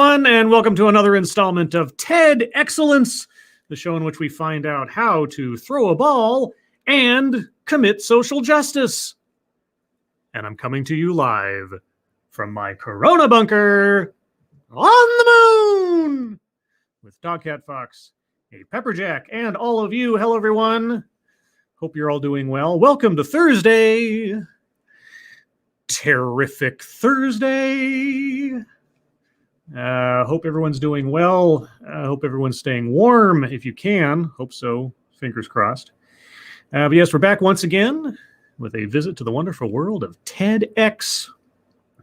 everyone, and welcome to another installment of TED Excellence, the show in which we find out how to throw a ball and commit social justice. And I'm coming to you live from my Corona bunker on the moon with Dogcat Fox, a Pepperjack, and all of you. Hello, everyone. Hope you're all doing well. Welcome to Thursday. Terrific Thursday. Hope everyone's doing well. Hope everyone's staying warm if you can. Hope so. Fingers crossed. But yes, we're back once again with a visit to the wonderful world of TEDx.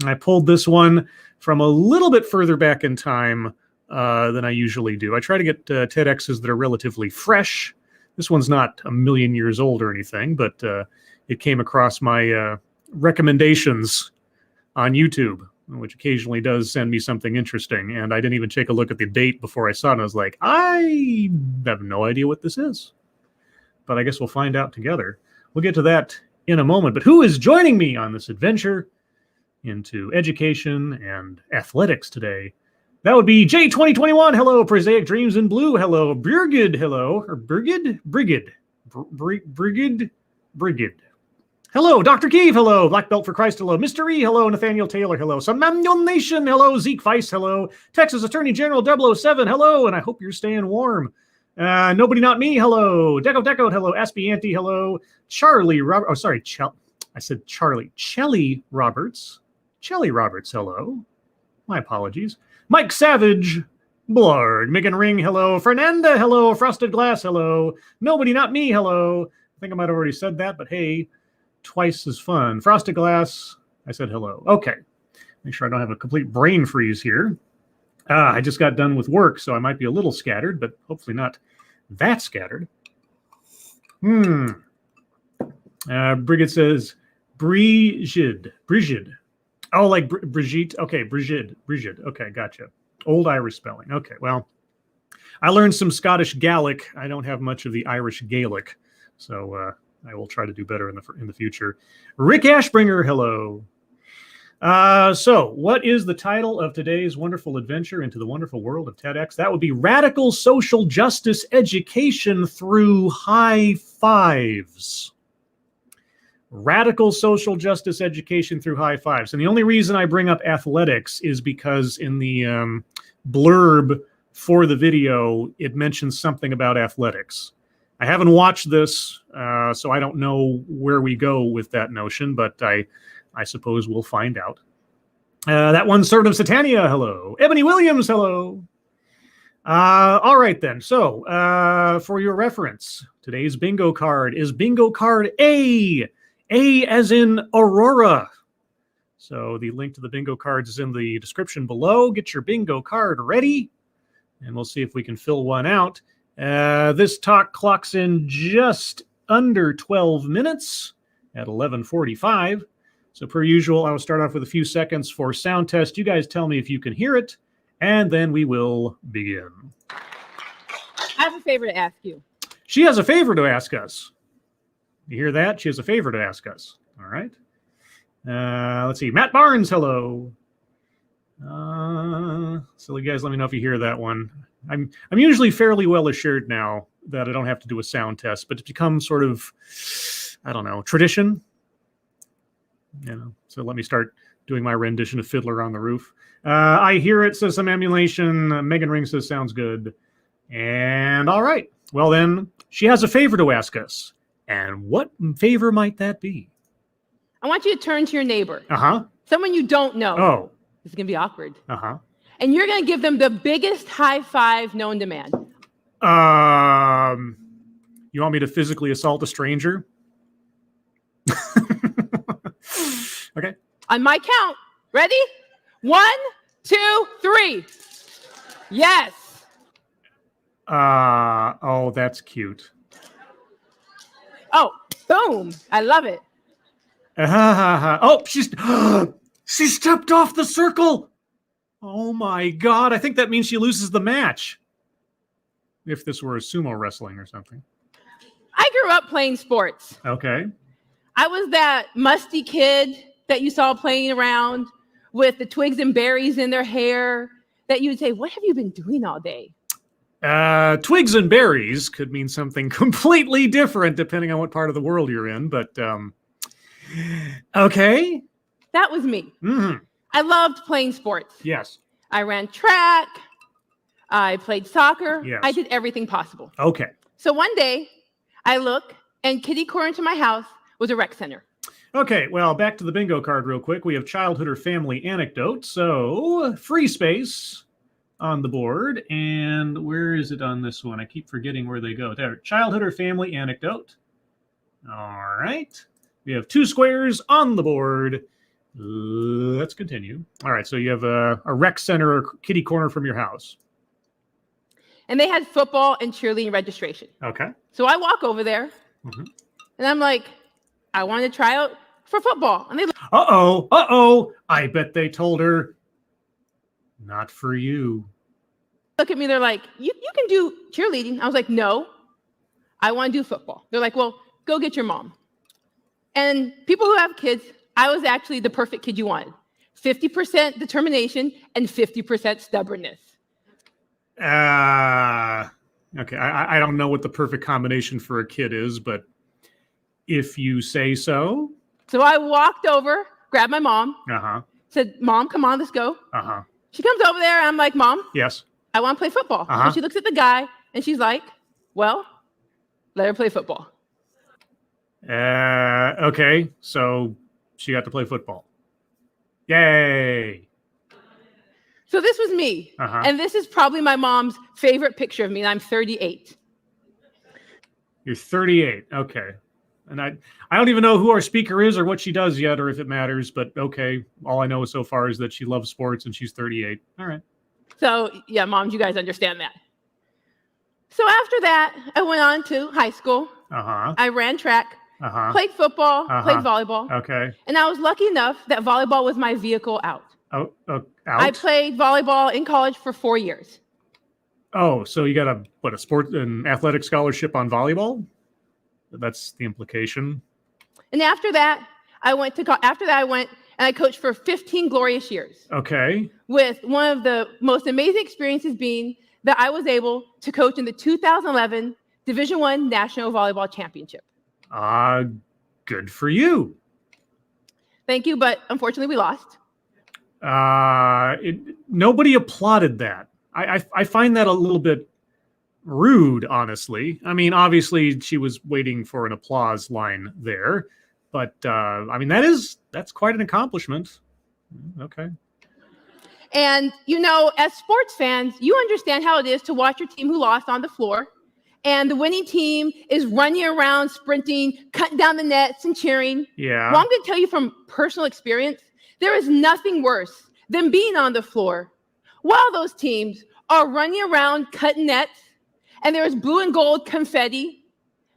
I pulled this one from a little bit further back in time than I usually do. I try to get TEDx's that are relatively fresh. This one's not a million years old or anything, but it came across my recommendations on YouTube, which occasionally does send me something interesting. And I didn't even take a look at the date before I saw it. And I was like, I have no idea what this is. But I guess we'll find out together. We'll get to that in a moment. But who is joining me on this adventure into education and athletics today? That would be J2021. Hello, Prosaic Dreams in Blue. Hello, Birgid. Hello, or Brigid? Brigid. Hello, Dr. Keeve. Hello, Black Belt for Christ. Hello, Mr. E. Hello, Nathaniel Taylor. Hello, Samamyon Nation. Hello, Zeke Weiss. Hello, Texas Attorney General 007. Hello, and I hope you're staying warm. Nobody Not Me. Hello, Deco. Hello, Aspianti. Hello, Charlie Robert. Oh, sorry, I said Charlie. Chelly Roberts. Hello. My apologies. Mike Savage. Blard. Megan Ring. Hello, Fernanda. Hello, Frosted Glass. Hello, Nobody Not Me. Hello. I think I might have already said that, but hey. Twice as fun. Frosted Glass, I said hello. Okay. Make sure I don't have a complete brain freeze here. I just got done with work, so I might be a little scattered, but hopefully not that scattered. Brigid says, Brigid. Oh, like Brigitte? Okay, Brigid. Okay, gotcha. Old Irish spelling. Okay, well, I learned some Scottish Gaelic. I don't have much of the Irish Gaelic, so I will try to do better in the future. Rick Ashbringer, hello. So what is the title of today's wonderful adventure into the wonderful world of TEDx? That would be Radical Social Justice Education Through High Fives. Radical Social Justice Education Through High Fives. And the only reason I bring up athletics is because in the blurb for the video, it mentions something about athletics. I haven't watched this, so I don't know where we go with that notion, but I suppose we'll find out. That one, Servant of Satania, hello. Ebony Williams, hello. All right, then. So, for your reference, today's bingo card is bingo card A. A as in Aurora. So the link to the bingo cards is in the description below. Get your bingo card ready, and we'll see if we can fill one out. This talk clocks in just under 12 minutes at 11:45. So per usual, I will start off with a few seconds for sound test. You guys tell me if you can hear it, and then we will begin. I have a favor to ask you. She has a favor to ask us. You hear that? She has a favor to ask us. All right. Let's see. Matt Barnes, hello. So you guys let me know if you hear that one. I'm usually fairly well assured now that I don't have to do a sound test, but it's become sort of, I don't know, tradition. So let me start doing my rendition of Fiddler on the Roof. I hear it, says some emulation. Megan Ring says sounds good. And all right. Well then, she has a favor to ask us. And what favor might that be? I want you to turn to your neighbor. Uh-huh. Someone you don't know. Oh. This is going to be awkward. Uh-huh. And you're going to give them the biggest high five known to man. You want me to physically assault a stranger? Okay. On my count. Ready? 1, 2, 3. Yes. Oh, that's cute. Oh, boom. I love it. Oh, she stepped off the circle. Oh my God. I think that means she loses the match. If this were a sumo wrestling or something. I grew up playing sports. Okay. I was that musty kid that you saw playing around with the twigs and berries in their hair that you would say, what have you been doing all day? Twigs and berries could mean something completely different depending on what part of the world you're in, but okay. That was me. Mm-hmm. I loved playing sports. Yes. I ran track. I played soccer. Yes. I did everything possible. Okay. So one day, I look, and kitty corner to my house was a rec center. Okay, well, back to the bingo card real quick. We have childhood or family anecdote. So, free space on the board. And where is it on this one? I keep forgetting where they go. There, childhood or family anecdote. All right. We have 2 squares on the board. Let's continue. All right, so you have a rec center or kitty corner from your house. And they had football and cheerleading registration. Okay. So I walk over there, and I'm like, I want to try out for football. And they Uh-oh. I bet they told her, not for you. look at me. They're like, you can do cheerleading. I was like, no, I want to do football. They're like, well, go get your mom. And people who have kids, I was actually the perfect kid you wanted. 50% determination and 50% stubbornness. Okay. I don't know what the perfect combination for a kid is, but if you say so. So I walked over, grabbed my mom, said, Mom, come on, let's go. She comes over there, and I'm like, Mom, yes, I want to play football. So she looks at the guy, and she's like, well, let her play football. Okay, so she got to play football. Yay. So this was me, and this is probably my mom's favorite picture of me, and I'm 38. You're 38, okay. And I don't even know who our speaker is or what she does yet or if it matters, but okay. All I know so far is that she loves sports and she's 38. All right. So, yeah, moms, you guys understand that. So after that, I went on to high school. I ran track, played football, played volleyball. Okay. And I was lucky enough that volleyball was my vehicle out. Out? I played volleyball in college for 4 years. Oh, so you got an athletic scholarship on volleyball? That's the implication. And after that, I went and I coached for 15 glorious years. Okay. With one of the most amazing experiences being that I was able to coach in the 2011 Division I National Volleyball Championship. Good for you. Thank you, but unfortunately we lost. Nobody applauded that. I find that a little bit rude, honestly. I mean, obviously she was waiting for an applause line there, but I mean, that's quite an accomplishment. Okay. And as sports fans, you understand how it is to watch your team who lost on the floor, and the winning team is running around, sprinting, cutting down the nets and cheering. Yeah. Well, I'm going to tell you from personal experience, there is nothing worse than being on the floor while those teams are running around, cutting nets, and there is blue and gold confetti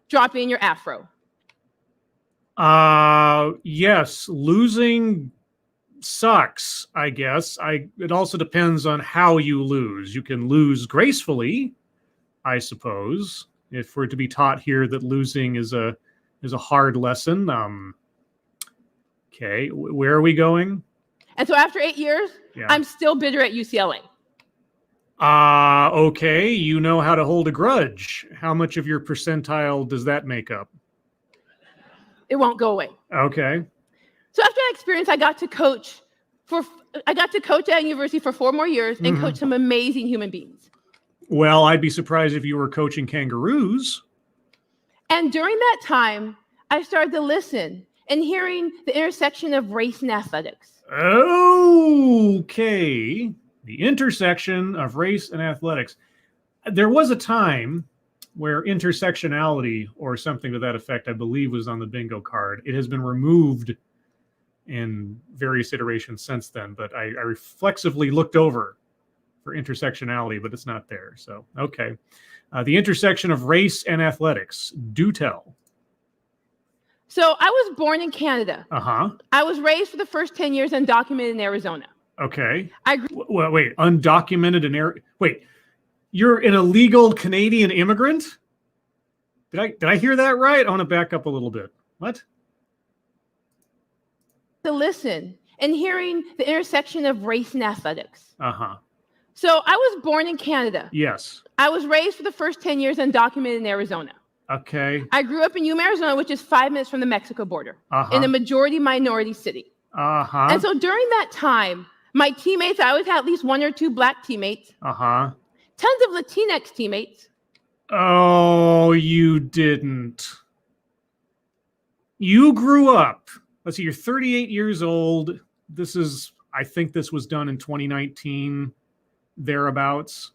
dropping in your afro. Yes, losing sucks, I guess. It also depends on how you lose. You can lose gracefully, I suppose, if we're to be taught here that losing is a hard lesson. Okay, where are we going? And so after 8 years, I'm still bitter at UCLA. Okay, you know how to hold a grudge. How much of your percentile does that make up? It won't go away. Okay. So after that experience, I got to coach at university for 4 more years and coach some amazing human beings. Well, I'd be surprised if you were coaching kangaroos. And during that time, I started to listen and hearing the intersection of race and athletics. Okay. The intersection of race and athletics. There was a time where intersectionality or something to that effect, I believe, was on the bingo card. It has been removed in various iterations since then, but I reflexively looked over for intersectionality, but it's not there. So, okay. The intersection of race and athletics. Do tell. So I was born in Canada. I was raised for the first 10 years undocumented in Arizona. Okay. Wait, undocumented wait, you're an illegal Canadian immigrant? Did I hear that right? I want to back up a little bit. What? To listen and hearing the intersection of race and athletics. So I was born in Canada. Yes. I was raised for the first 10 years undocumented in Arizona. Okay. I grew up in Yuma, Arizona, which is 5 minutes from the Mexico border, Uh-huh. in a majority minority city. Uh-huh. And so during that time, my teammates, I always had at least 1 or 2 black teammates, Uh-huh. tons of Latinx teammates. Oh, you didn't. You grew up. Let's see, you're 38 years old. I think this was done in 2019, thereabouts.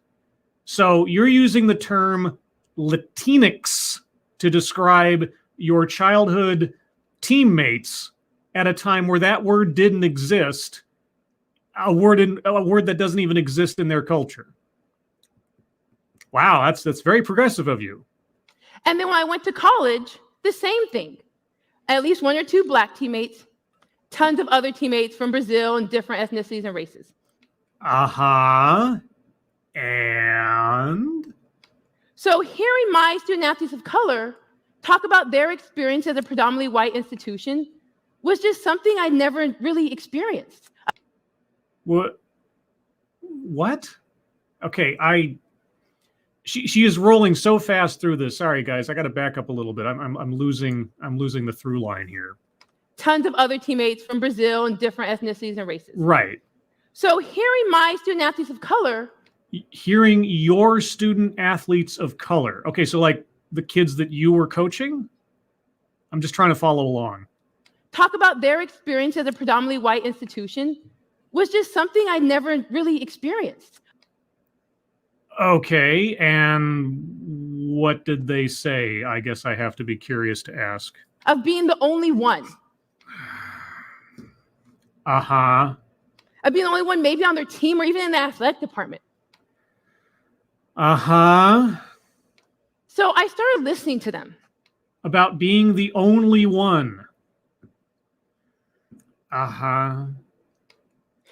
So you're using the term Latinx to describe your childhood teammates at a time where that word didn't exist, a word that doesn't even exist in their culture. Wow, that's very progressive of you. And then when I went to college, the same thing. At least 1 or 2 black teammates, tons of other teammates from Brazil and different ethnicities and races. Uh-huh. And? So hearing my student athletes of color talk about their experience as a predominantly white institution was just something I never really experienced. What? Okay, she is rolling so fast through this. Sorry, guys, I got to back up a little bit. I'm losing the through line here. Tons of other teammates from Brazil and different ethnicities and races. Right. So hearing my student athletes of color. Hearing your student athletes of color. Okay, so like the kids that you were coaching? I'm just trying to follow along. Talk about their experience as a predominantly white institution was just something I never really experienced. Okay, and what did they say? I guess I have to be curious to ask. Of being the only one. Uh-huh. Of being the only one maybe on their team or even in the athletic department. Uh-huh. So I started listening to them. About being the only one. Uh-huh.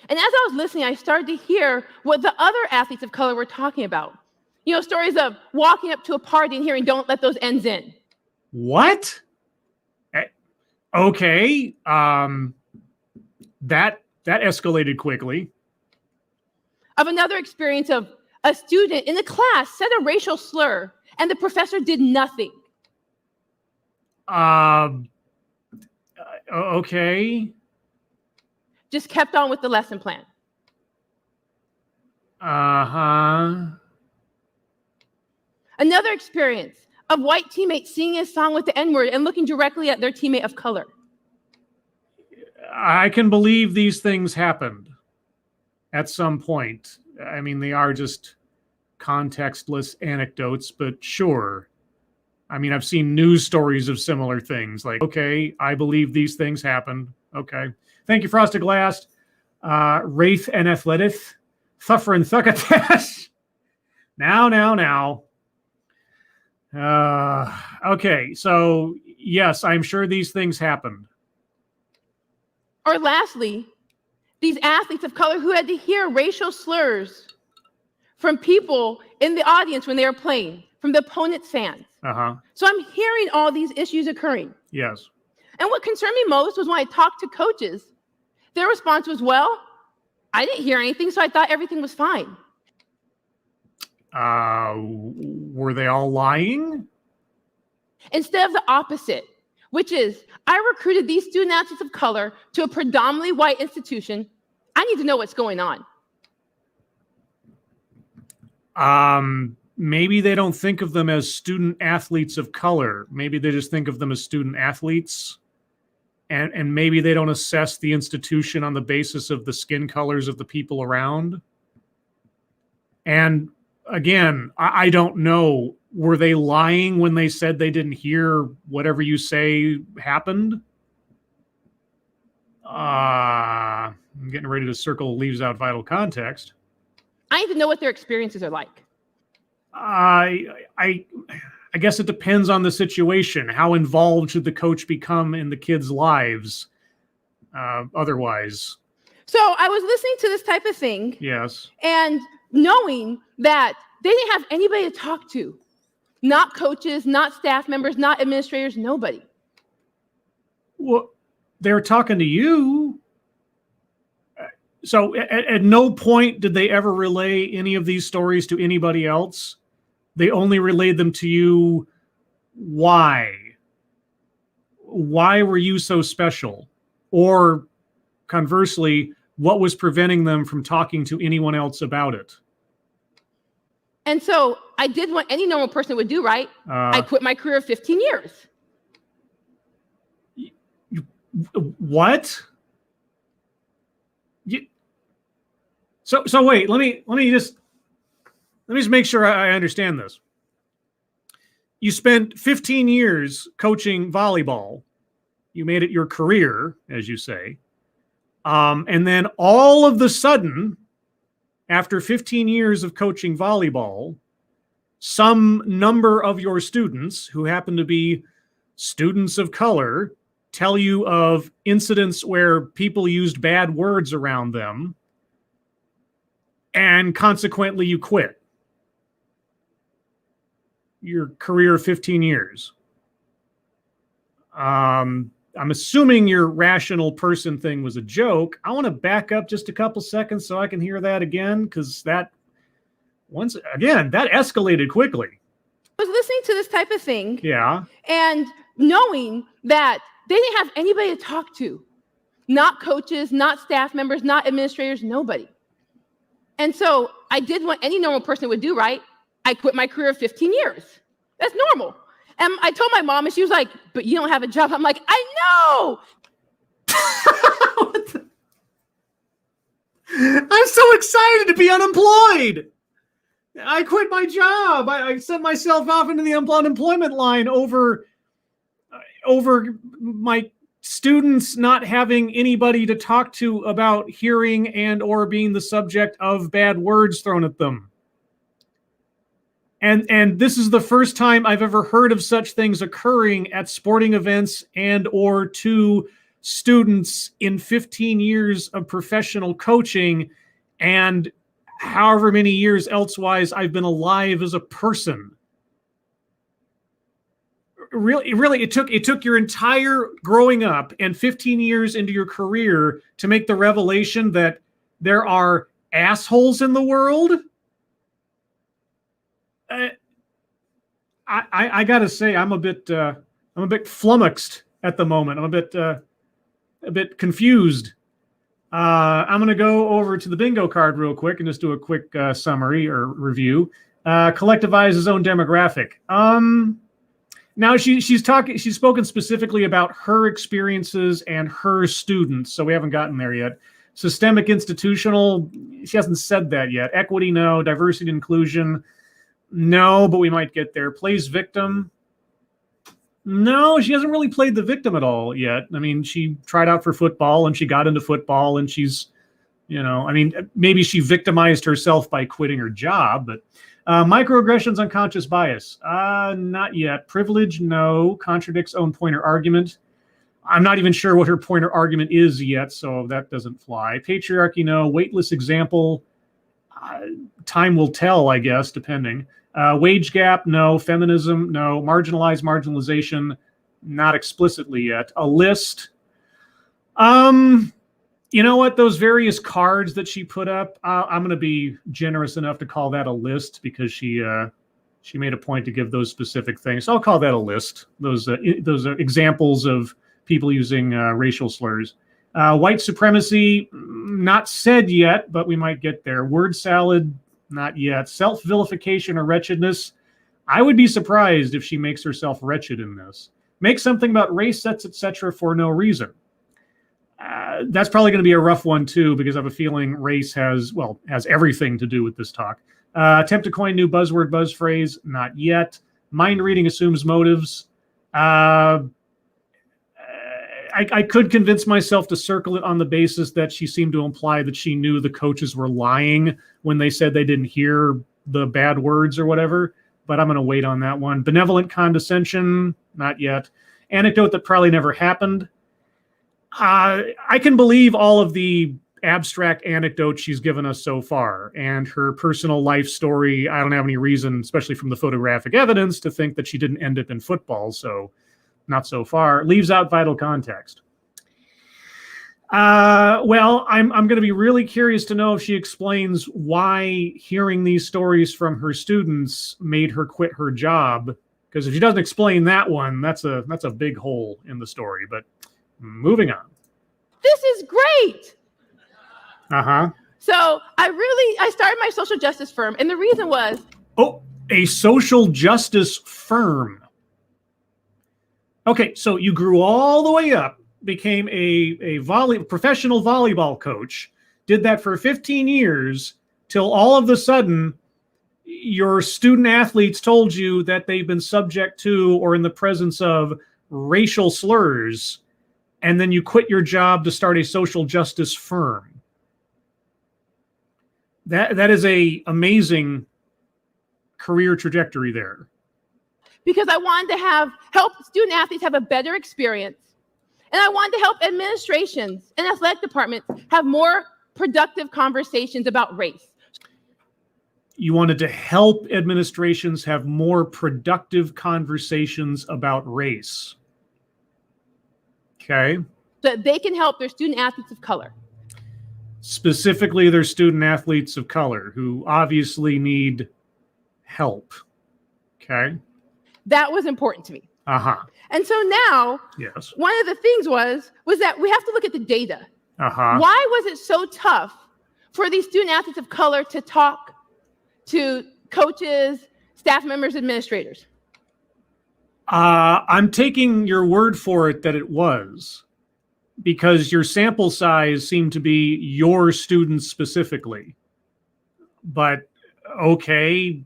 And as I was listening, I started to hear what the other athletes of color were talking about. You know, stories of walking up to a party and hearing, "Don't let those ends in." What? Okay. That escalated quickly. Of another experience of a student in the class said a racial slur and the professor did nothing. Okay. Just kept on with the lesson plan. Uh-huh. Another experience of white teammates singing a song with the N-word and looking directly at their teammate of color. I can believe these things happened at some point. I mean, they are just contextless anecdotes, but sure. I mean, I've seen news stories of similar things. Like, okay, I believe these things happened. Okay. Thank you, Frosted Glass. Wraith and Athletith. Thuffer and Thuckatash. Now. Okay, so yes, I'm sure these things happened. Or lastly, these athletes of color who had to hear racial slurs from people in the audience when they were playing, from the opponent's fans. Uh-huh. So I'm hearing all these issues occurring. Yes. And what concerned me most was when I talked to coaches, their response was, "Well, I didn't hear anything, so I thought everything was fine." Were they all lying? Instead of the opposite, which is, I recruited these student athletes of color to a predominantly white institution. I need to know what's going on. Maybe they don't think of them as student athletes of color. Maybe they just think of them as student athletes. And maybe they don't assess the institution on the basis of the skin colors of the people around. And again, I don't know. Were they lying when they said they didn't hear whatever you say happened? I'm getting ready to circle leaves out vital context. I need to know what their experiences are like. I guess it depends on the situation. How involved should the coach become in the kids' lives? Otherwise. So I was listening to this type of thing. Yes. And knowing that they didn't have anybody to talk to. Not coaches, not staff members, not administrators, nobody. Well, they were talking to you. So at no point did they ever relay any of these stories to anybody else. They only relayed them to you. Why? Why were you so special? Or conversely, what was preventing them from talking to anyone else about it? And so I did what any normal person would do, right? I quit my career of 15 years. What? So wait, let me just make sure I understand this. You spent 15 years coaching volleyball. You made it your career, as you say. And then all of the sudden, after 15 years of coaching volleyball, some number of your students who happen to be students of color tell you of incidents where people used bad words around them, and consequently you quit your career of 15 years. I'm assuming your rational person thing was a joke. I want to back up just a couple seconds so I can hear that again, because that escalated quickly. I was listening to this type of thing. Yeah. And knowing that they didn't have anybody to talk to. Not coaches, not staff members, not administrators, nobody. And so I did what any normal person would do, right? I quit my career of 15 years. That's normal. And I told my mom, and she was like, but you don't have a job. I'm like, I know. I'm so excited to be unemployed. I quit my job. I sent myself off into the unemployment line over my students not having anybody to talk to about hearing and or being the subject of bad words thrown at them. And this is the first time I've ever heard of such things occurring at sporting events and or to students in 15 years of professional coaching and however many years elsewise I've been alive as a person. Really, it took your entire growing up and 15 years into your career to make the revelation that there are assholes in the world. I gotta say, I'm a bit flummoxed at the moment. I'm a bit confused. I'm gonna go over to the bingo card real quick and just do a quick summary or review. Collectivize his own demographic. Now she's spoken specifically about her experiences and her students, so we haven't gotten there yet. Systemic institutional, she hasn't said that yet. Equity, no. Diversity and inclusion, no, but we might get there. Plays victim, no, she hasn't really played the victim at all yet. I mean, she tried out for football and she got into football and she's, maybe she victimized herself by quitting her job, but microaggressions, unconscious bias, not yet. Privilege, no. Contradicts own pointer argument. I'm not even sure what her pointer argument is yet, so that doesn't fly. Patriarchy, no. Weightless example, time will tell, I guess, depending. Wage gap, no. Feminism, no. Marginalization, not explicitly yet. A list. You know what? Those various cards that she put up, I'm going to be generous enough to call that a list because she made a point to give those specific things. So I'll call that a list. Those are examples of people using racial slurs. White supremacy, not said yet, but we might get there. Word salad, not yet. Self-vilification or wretchedness, I would be surprised if she makes herself wretched in this. Make something about race sets, etc. for no reason. That's probably going to be a rough one too, because I have a feeling race has everything to do with this talk. Attempt to coin new buzzword, buzz phrase, not yet. Mind reading assumes motives. I could convince myself to circle it on the basis that she seemed to imply that she knew the coaches were lying when they said they didn't hear the bad words or whatever, but I'm going to wait on that one. Benevolent condescension, not yet. Anecdote that probably never happened. I can believe all of the abstract anecdotes she's given us so far, and her personal life story. I don't have any reason, especially from the photographic evidence, to think that she didn't end up in football, so not so far. Leaves out vital context. Well, I'm going to be really curious to know if she explains why hearing these stories from her students made her quit her job. Because if she doesn't explain that one, that's a big hole in the story. But moving on. This is great. Uh-huh. So I started my social justice firm, and the reason was, a social justice firm. Okay, so you grew all the way up, became a professional volleyball coach, did that for 15 years, till all of a sudden your student athletes told you that they've been subject to or in the presence of racial slurs, and then you quit your job to start a social justice firm. That is a amazing career trajectory there. because I wanted to help student athletes have a better experience. And I wanted to help administrations and athletic departments have more productive conversations about race. You wanted to help administrations have more productive conversations about race. Okay. So that they can help their student athletes of color. Specifically, their student athletes of color who obviously need help. Okay. That was important to me. Uh-huh. And so now, yes, one of the things was that we have to look at the data. Uh-huh. Why was it so tough for these student athletes of color to talk to coaches, staff members, administrators? I'm taking your word for it that it was, because your sample size seemed to be your students specifically. But okay,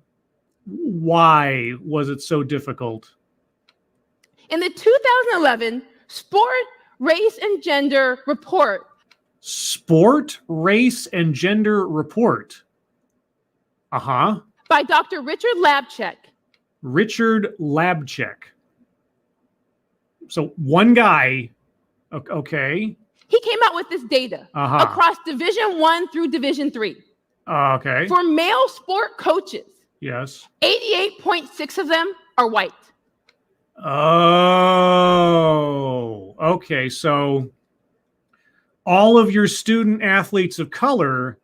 why was it so difficult? In the 2011 Sport, Race, and Gender Report. Sport, Race, and Gender Report. Uh-huh. By Dr. Richard Labchek. Richard Labchek. So one guy, okay. He came out with this data across Division I through Division III. Okay. For male sport coaches, yes, 88.6 of them are white. Oh, okay. So all of your student athletes of color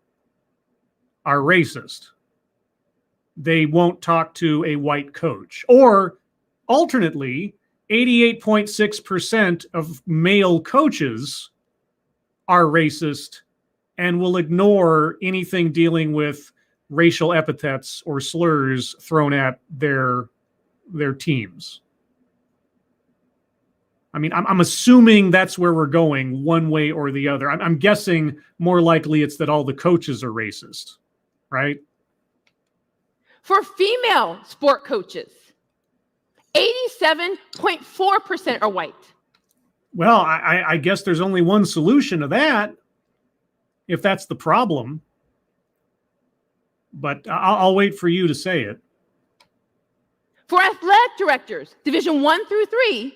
are racist. They won't talk to a white coach. Or alternately, 88.6% of male coaches are racist and will ignore anything dealing with racial epithets or slurs thrown at their teams. I mean, I'm assuming that's where we're going one way or the other. I'm guessing more likely it's that all the coaches are racist, right? For female sport coaches, 87.4% are white. Well, I guess there's only one solution to that, if that's the problem. But I'll wait for you to say it. For athletic directors, Division I through III,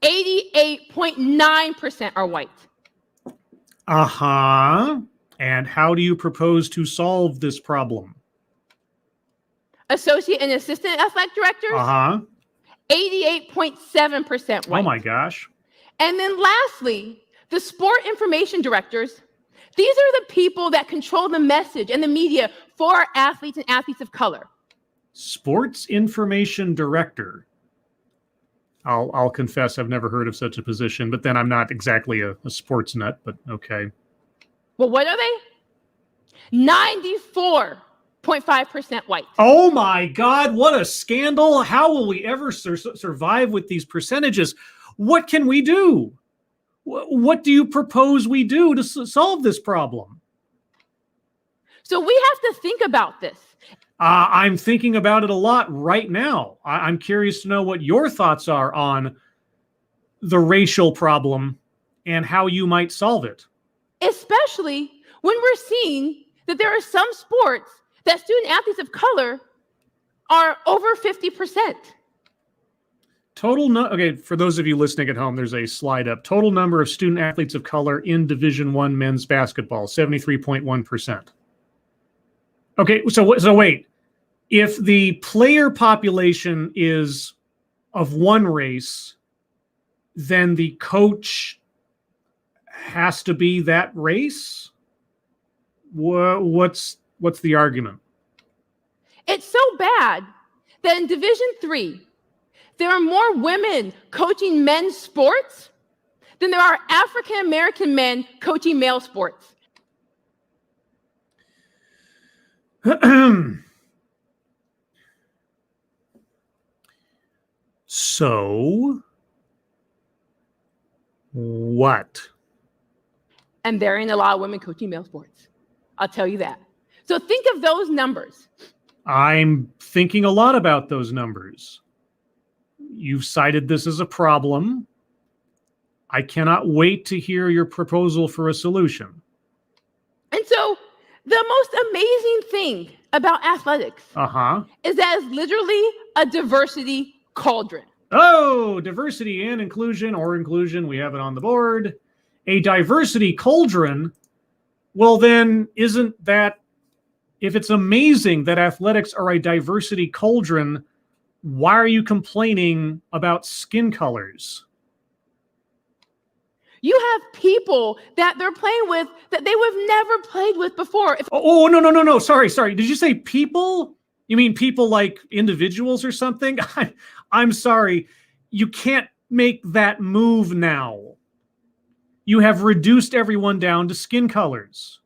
88.9% are white. Uh-huh. And how do you propose to solve this problem? Associate and assistant athletic directors, 88.7% white. Oh my gosh. And then lastly, the sport information directors. These are the people that control the message and the media for our athletes and athletes of color. Sports information director. I'll confess I've never heard of such a position, but then I'm not exactly a sports nut, but okay. Well, what are they? 94.5% white. Oh my God, what a scandal. How will we ever survive with these percentages? What can we do? What do you propose we do to solve this problem? So we have to think about this. I'm thinking about it a lot right now. I'm curious to know what your thoughts are on the racial problem and how you might solve it. Especially when we're seeing that there are some sports that student athletes of color are over 50%. Okay, for those of you listening at home, there's a slide up. Total number of student athletes of color in Division I men's basketball, 73.1%. Okay, so wait. If the player population is of one race, then the coach has to be that race? What's the argument? It's so bad that in Division III, there are more women coaching men's sports than there are African American men coaching male sports. So, what? And there ain't a lot of women coaching male sports. I'll tell you that. So think of those numbers. I'm thinking a lot about those numbers. You've cited this as a problem. I cannot wait to hear your proposal for a solution. And so the most amazing thing about athletics is that it's literally a diversity cauldron. Oh, diversity and inclusion, or inclusion, we have it on the board. A diversity cauldron. Well, then, isn't that, if it's amazing that athletics are a diversity cauldron, why are you complaining about skin colors? You have people that they're playing with that they would have never played with before. No. Sorry. Did you say people? You mean people like individuals or something? I'm sorry. You can't make that move now. You have reduced everyone down to skin colors.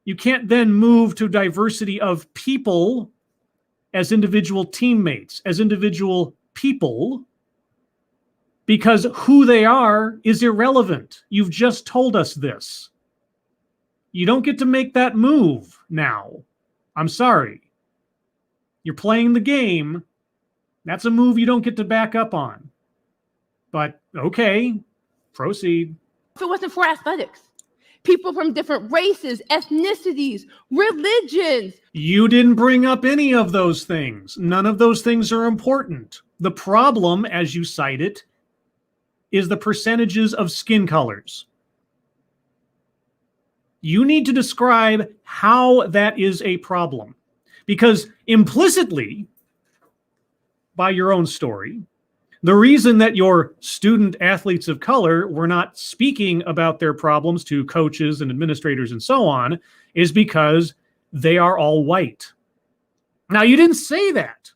You can't then move to diversity of people as individual teammates, as individual people, because who they are is irrelevant. You've just told us this. You don't get to make that move now. I'm sorry. You're playing the game. That's a move you don't get to back up on. But okay, proceed. If it wasn't for athletics, people from different races, ethnicities, religions. You didn't bring up any of those things. None of those things are important. The problem, as you cite it, is the percentages of skin colors. You need to describe how that is a problem. Because implicitly, by your own story, the reason that your student athletes of color were not speaking about their problems to coaches and administrators and so on is because they are all white. Now, you didn't say that.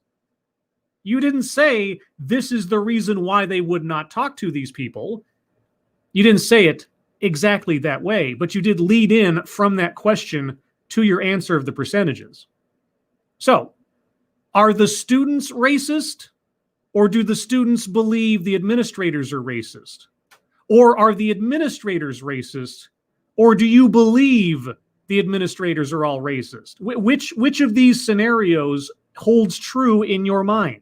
You didn't say this is the reason why they would not talk to these people. You didn't say it exactly that way, but you did lead in from that question to your answer of the percentages. So, are the students racist? Or do the students believe the administrators are racist? Or are the administrators racist? Or do you believe the administrators are all racist? Which of these scenarios holds true in your mind?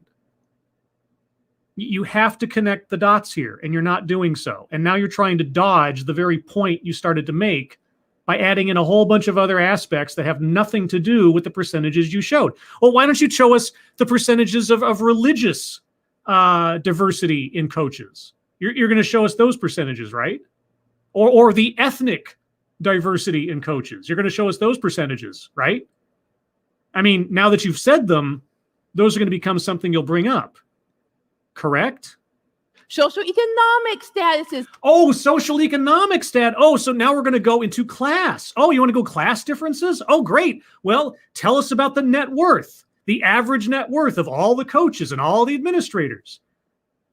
You have to connect the dots here, and you're not doing so. And now you're trying to dodge the very point you started to make by adding in a whole bunch of other aspects that have nothing to do with the percentages you showed. Well, why don't you show us the percentages of religious diversity in coaches? You're going to show us those percentages, right? Or the ethnic diversity in coaches. You're going to show us those percentages, right? I mean, now that you've said them, those are going to become something you'll bring up, correct? Socioeconomic statuses. Oh, social economic stat. Oh, so now we're going to go into class. Oh, you want to go class differences? Oh, great. Well, tell us about the net worth, the average net worth of all the coaches and all the administrators.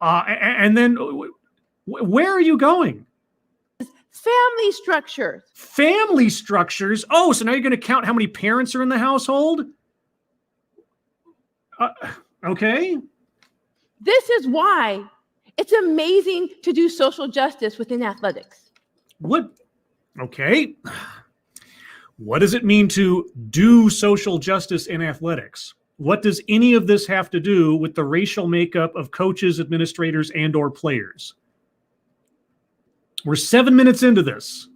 And then where are you going? Family structures. Family structures. Oh, so now you're going to count how many parents are in the household? Okay. This is why it's amazing to do social justice within athletics. What? Okay. What does it mean to do social justice in athletics? What does any of this have to do with the racial makeup of coaches, administrators, and/or players? We're 7 minutes into this.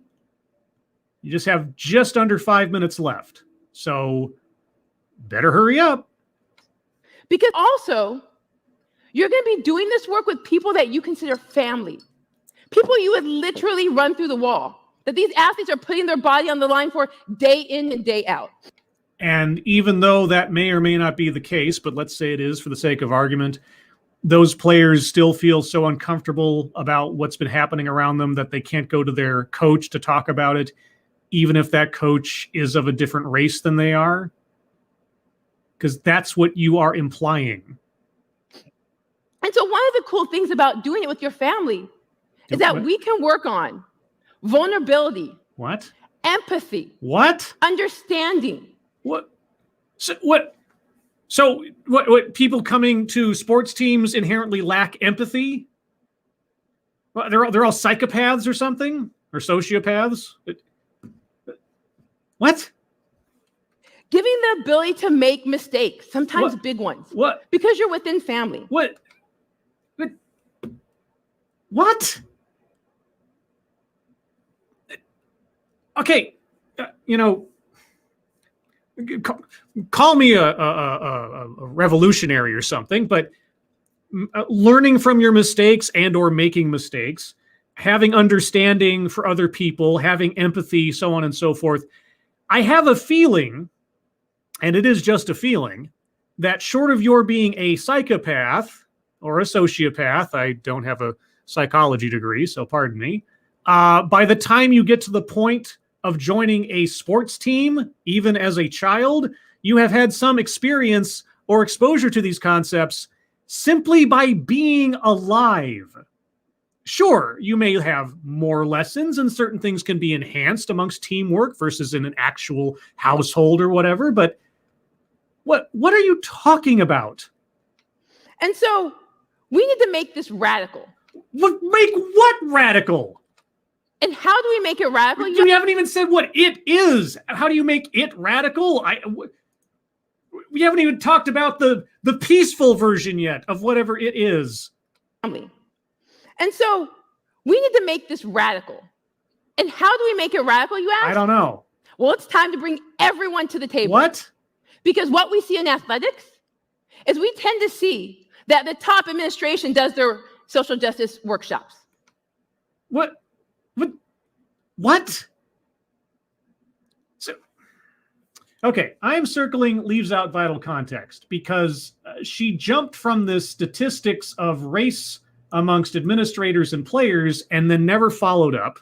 You just have just under 5 minutes left. So better hurry up. Because also, you're going to be doing this work with people that you consider family. People you would literally run through the wall. That these athletes are putting their body on the line for day in and day out. And even though that may or may not be the case, but let's say it is for the sake of argument, those players still feel so uncomfortable about what's been happening around them that they can't go to their coach to talk about it, even if that coach is of a different race than they are? Because that's what you are implying. And so one of the cool things about doing it with your family is that we can work on vulnerability. What? Empathy. What? Understanding. What? So what people coming to sports teams inherently lack empathy? Well, they're all psychopaths or something? Or sociopaths? What? Giving the ability to make mistakes, sometimes big ones. What? Because you're within family. What? What? Okay, call me a revolutionary or something, but learning from your mistakes and or making mistakes, having understanding for other people, having empathy, so on and so forth. I have a feeling, and it is just a feeling, that short of your being a psychopath or a sociopath, I don't have a psychology degree, so pardon me, by the time you get to the point of joining a sports team, even as a child, you have had some experience or exposure to these concepts simply by being alive. Sure, you may have more lessons and certain things can be enhanced amongst teamwork versus in an actual household or whatever, but what are you talking about? And so we need to make this radical. Make what radical? And how do we make it radical? You haven't even said what it is. How do you make it radical? We haven't even talked about the peaceful version yet of whatever it is. And so we need to make this radical. And how do we make it radical, you ask? I don't know. Well, it's time to bring everyone to the table. What? Because what we see in athletics is we tend to see that the top administration does their social justice workshops. What? So, okay, I'm circling leaves out vital context because she jumped from the statistics of race amongst administrators and players and then never followed up.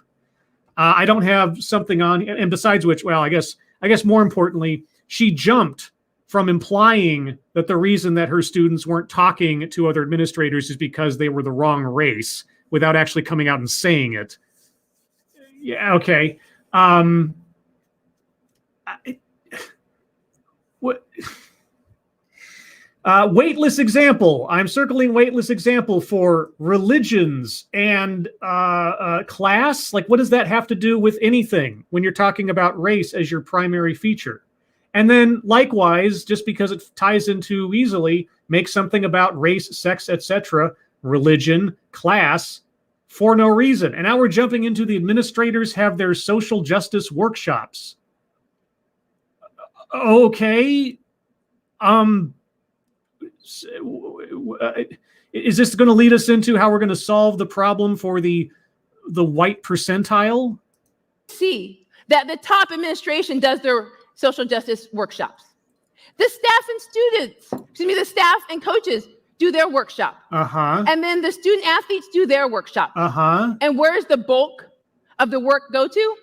I don't have something on, and besides which, well, I guess more importantly, she jumped from implying that the reason that her students weren't talking to other administrators is because they were the wrong race without actually coming out and saying it. Yeah, okay. Weightless example. I'm circling weightless example for religions and class. Like, what does that have to do with anything when you're talking about race as your primary feature? And then likewise, just because it ties in too easily, make something about race, sex, etc., religion, class, for no reason. And now we're jumping into the administrators have their social justice workshops. Okay. Is this going to lead us into how we're going to solve the problem for the white percentile? See that the top administration does their social justice workshops. The staff and coaches do their workshop. And then the student athletes do their workshop. And where's the bulk of the work go to?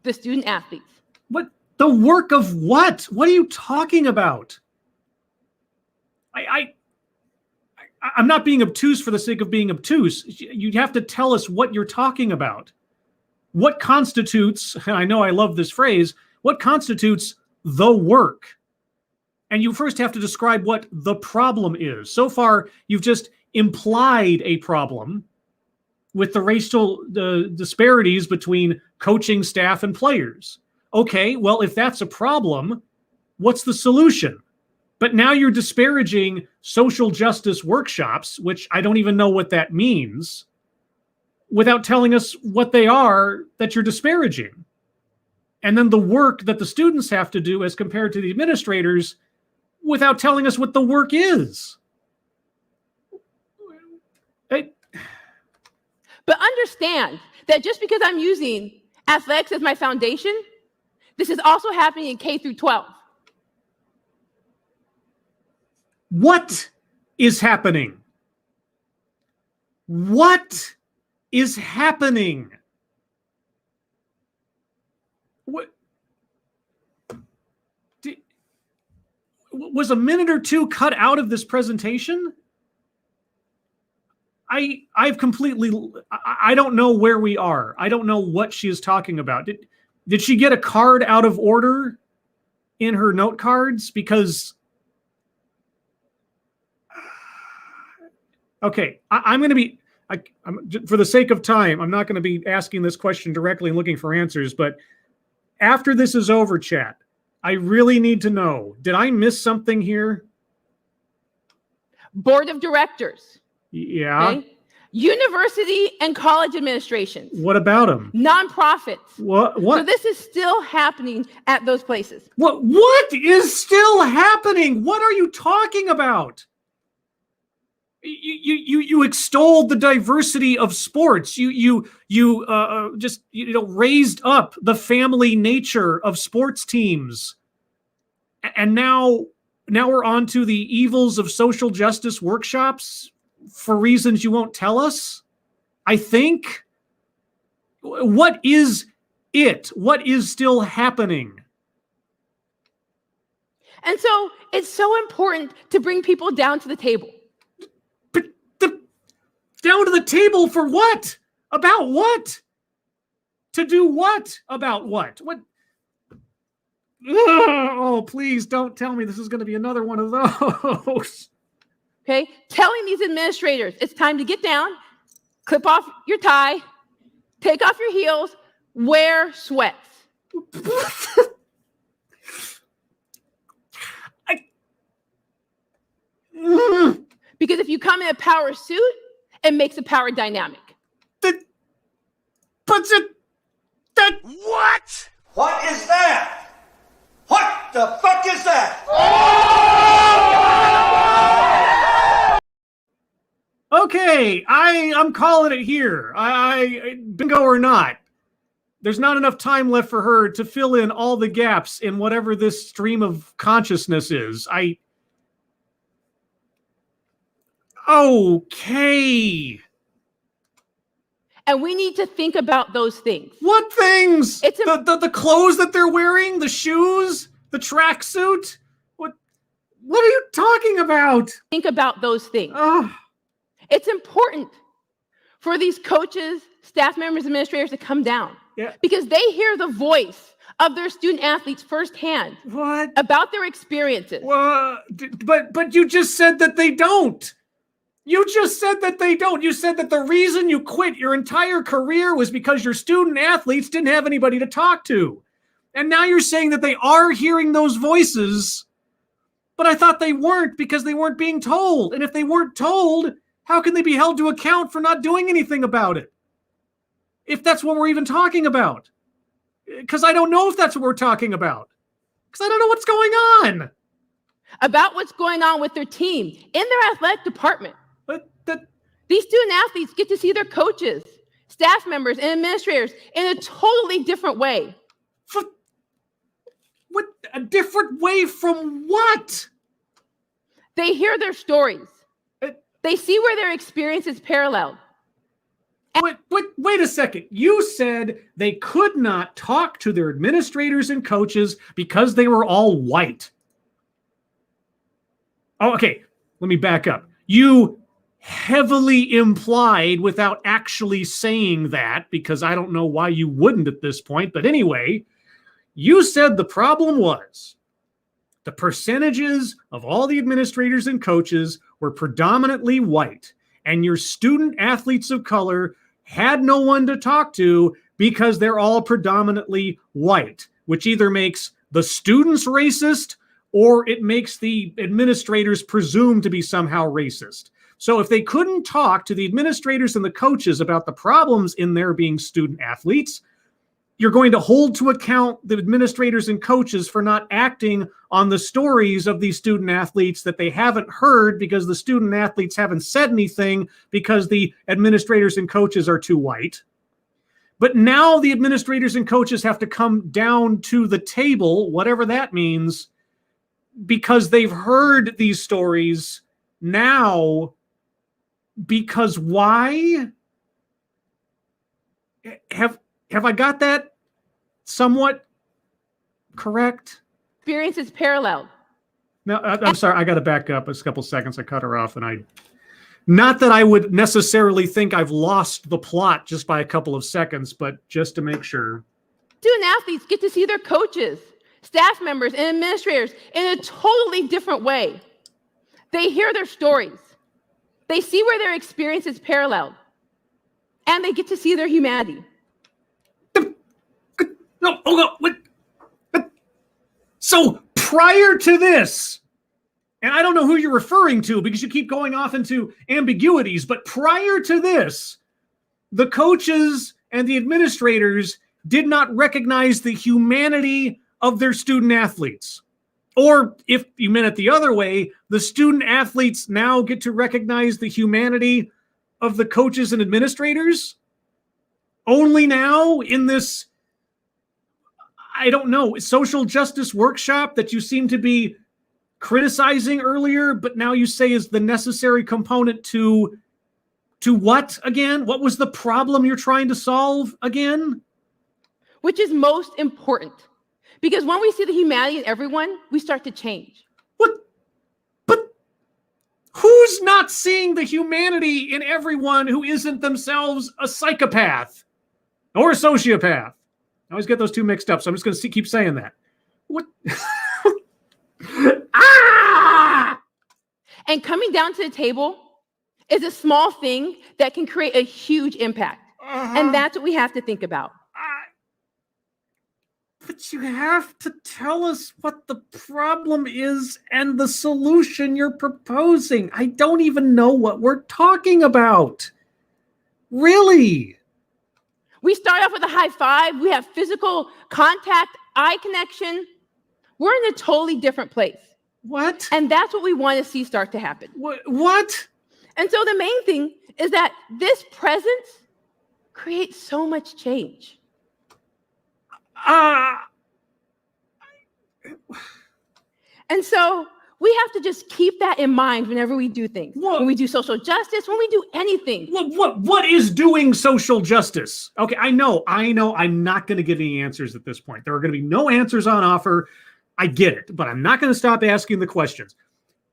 The student athletes. What? The work of what? What are you talking about? I'm not being obtuse for the sake of being obtuse. You have to tell us what you're talking about. What constitutes, I know I love this phrase, what constitutes the work? And you first have to describe what the problem is. So far, you've just implied a problem with the racial disparities between coaching staff and players. Okay, well, if that's a problem, what's the solution? But now you're disparaging social justice workshops, which I don't even know what that means, without telling us what they are that you're disparaging. And then the work that the students have to do as compared to the administrators without telling us what the work is. But understand that just because I'm using athletics as my foundation, this is also happening in K through 12. What is happening? What is happening? What was a minute or two cut out of this presentation? I've completely, I don't know where we are. I don't know what she is talking about. Did she get a card out of order in her note cards? Because, okay, I'm going to be, for the sake of time, I'm not going to be asking this question directly and looking for answers, but after this is over, chat, I really need to know, did I miss something here? Board of directors. Yeah. Okay? University and college administrations. What about them? Nonprofits. What? So this is still happening at those places. What is still happening? What are you talking about? You extolled the diversity of sports. You just raised up the family nature of sports teams, and now we're on to the evils of social justice workshops for reasons you won't tell us. I think. What is it? What is still happening? And so it's so important to bring people down to the table. Down to the table for what? About what? To do what? About what? What? Oh, please don't tell me this is going to be another one of those. Okay? Telling these administrators it's time to get down, clip off your tie, take off your heels, wear sweats. Because if you come in a power suit, it makes a power dynamic. What? What is that? What the fuck is that? Okay, I'm calling it here. Bingo or not, there's not enough time left for her to fill in all the gaps in whatever this stream of consciousness is. Okay. And we need to think about those things. What things? It's the clothes that they're wearing, the shoes, the tracksuit. What are you talking about? Think about those things. Oh. It's important for these coaches, staff members, administrators to come down. Yeah. Because they hear the voice of their student athletes firsthand. What? About their experiences. But you just said that they don't. You just said that they don't. You said that the reason you quit your entire career was because your student athletes didn't have anybody to talk to. And now you're saying that they are hearing those voices, but I thought they weren't because they weren't being told. And if they weren't told, how can they be held to account for not doing anything about it? If that's what we're even talking about. Because I don't know if that's what we're talking about. Because I don't know what's going on. About what's going on with their team in their athletic department. These student athletes get to see their coaches, staff members, and administrators in a totally different way. What? A different way from what? They hear their stories. They see where their experience is paralleled. Wait a second. You said they could not talk to their administrators and coaches because they were all white. Oh, okay. Let me back up. You heavily implied without actually saying that, because I don't know why you wouldn't at this point. But anyway, you said the problem was the percentages of all the administrators and coaches were predominantly white, and your student athletes of color had no one to talk to because they're all predominantly white, which either makes the students racist or it makes the administrators presumed to be somehow racist. So if they couldn't talk to the administrators and the coaches about the problems in their being student athletes, you're going to hold to account the administrators and coaches for not acting on the stories of these student athletes that they haven't heard because the student athletes haven't said anything because the administrators and coaches are too white. But now the administrators and coaches have to come down to the table, whatever that means, because they've heard these stories. Now Because why? Have I got that somewhat correct? Experience is parallel. No, I'm sorry. I got to back up a couple seconds. I cut her off, and not that I would necessarily think I've lost the plot just by a couple of seconds, but just to make sure. Student athletes get to see their coaches, staff members, and administrators in a totally different way. They hear their stories. They see where their experience is paralleled. And they get to see their humanity. No, hold on. What? So prior to this, and I don't know who you're referring to because you keep going off into ambiguities, but prior to this, the coaches and the administrators did not recognize the humanity of their student athletes. Or if you meant it the other way, the student athletes now get to recognize the humanity of the coaches and administrators? Only now in this, I don't know, social justice workshop that you seem to be criticizing earlier, but now you say is the necessary component to what again? What was the problem you're trying to solve again? Which is most important. Because when we see the humanity in everyone, we start to change. What? But who's not seeing the humanity in everyone who isn't themselves a psychopath or a sociopath? I always get those two mixed up, so I'm just going to keep saying that. What? Ah! And coming down to the table is a small thing that can create a huge impact. And that's what we have to think about. But you have to tell us what the problem is and the solution you're proposing. I don't even know what we're talking about. Really? We start off with a high five. We have physical contact, eye connection. We're in a totally different place. What? And that's what we want to see start to happen. What? And so the main thing is that this presence creates so much change. And so we have to just keep that in mind whenever we do things. When we do social justice, when we do anything. What is doing social justice? Okay, I know. I'm not going to give any answers at this point. There are going to be no answers on offer. I get it, but I'm not going to stop asking the questions.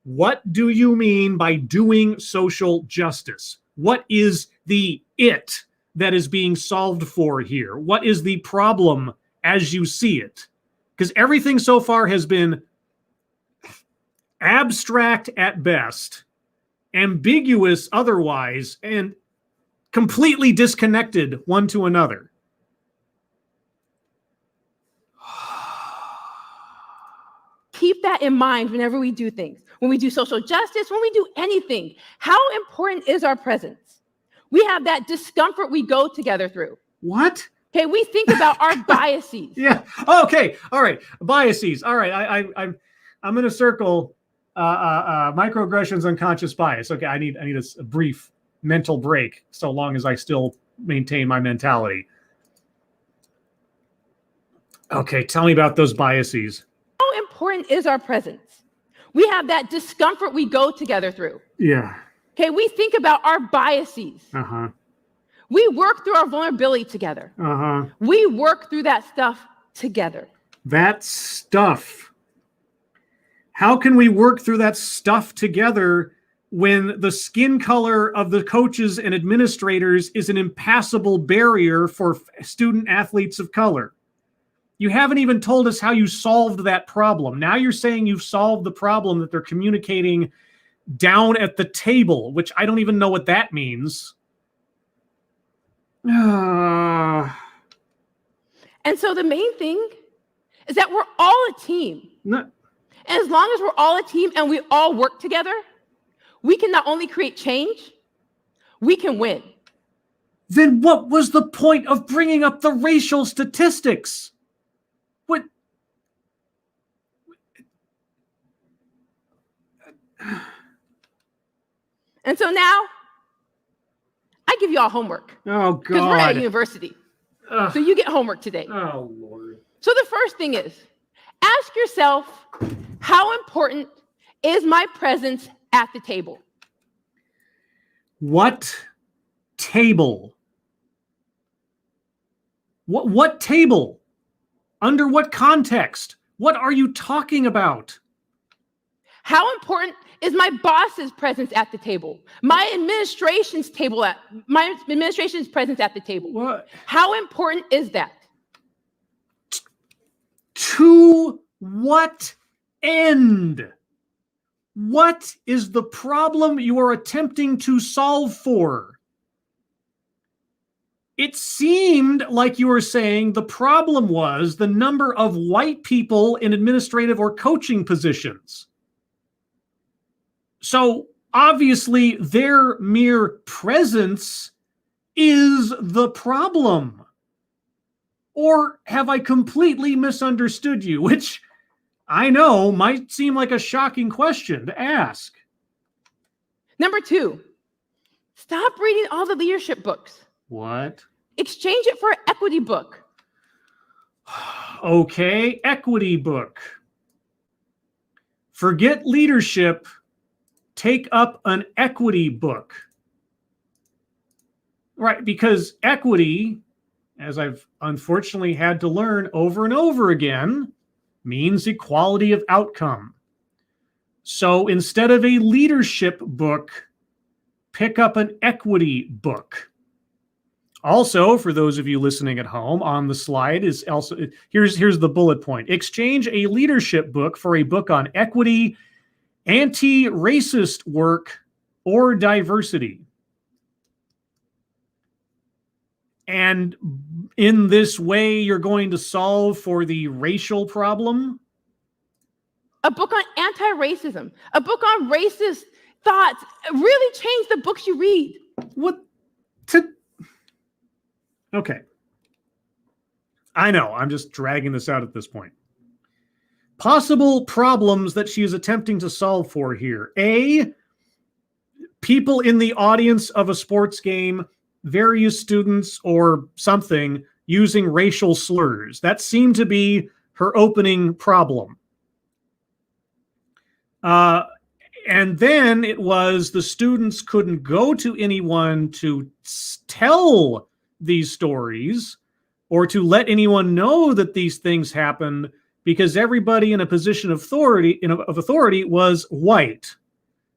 What do you mean by doing social justice? What is the it that is being solved for here? What is the problem as you see it? Because everything so far has been abstract at best, ambiguous otherwise, and completely disconnected one to another. Keep that in mind whenever we do things. When we do social justice, when we do anything. How important is our presence? We have that discomfort we go together through. What? Okay, we think about our biases. Yeah. Okay. All right. Biases. All right. I'm going to circle microaggressions, unconscious bias. Okay. I need a brief mental break so long as I still maintain my mentality. Okay. Tell me about those biases. How important is our presence? We have that discomfort we go together through. Yeah. Okay, we think about our biases. Uh-huh. We work through our vulnerability together. Uh-huh. We work through that stuff together. That stuff. How can we work through that stuff together when the skin color of the coaches and administrators is an impassable barrier for student athletes of color? You haven't even told us how you solved that problem. Now you're saying you've solved the problem that they're communicating down at the table, which I don't even know what that means. And so the main thing is that we're all a team. And as long as we're all a team and we all work together, we can not only create change, we can win. Then what was the point of bringing up the racial statistics? What? And so now, I give you all homework. Oh, God. Because we're at university. So you get homework today. Oh, Lord. So the first thing is, ask yourself, how important is my presence at the table? What table? What table? Under what context? What are you talking about? How important is my boss's presence at the table? My administration's presence at the table. What? How important is that? To what end? What is the problem you are attempting to solve for? It seemed like you were saying the problem was the number of white people in administrative or coaching positions. So obviously their mere presence is the problem. Or have I completely misunderstood you? Which I know might seem like a shocking question to ask. Number 2, stop reading all the leadership books. What? Exchange it for an equity book. Okay, equity book. Forget leadership. Take up an equity book. Right, because equity, as I've unfortunately had to learn over and over again, means equality of outcome. So instead of a leadership book, pick up an equity book. Also, for those of you listening at home, on the slide is also, here's the bullet point. Exchange a leadership book for a book on equity, anti-racist work, or diversity. And in this way, you're going to solve for the racial problem? A book on anti-racism, a book on racist thoughts. Really change the books you read. What? Okay. I know, I'm just dragging this out at this point. Possible problems that she is attempting to solve for here. A, people in the audience of a sports game, various students or something, using racial slurs. That seemed to be her opening problem. And then it was the students couldn't go to anyone to tell these stories or to let anyone know that these things happened because everybody in a position of authority was white.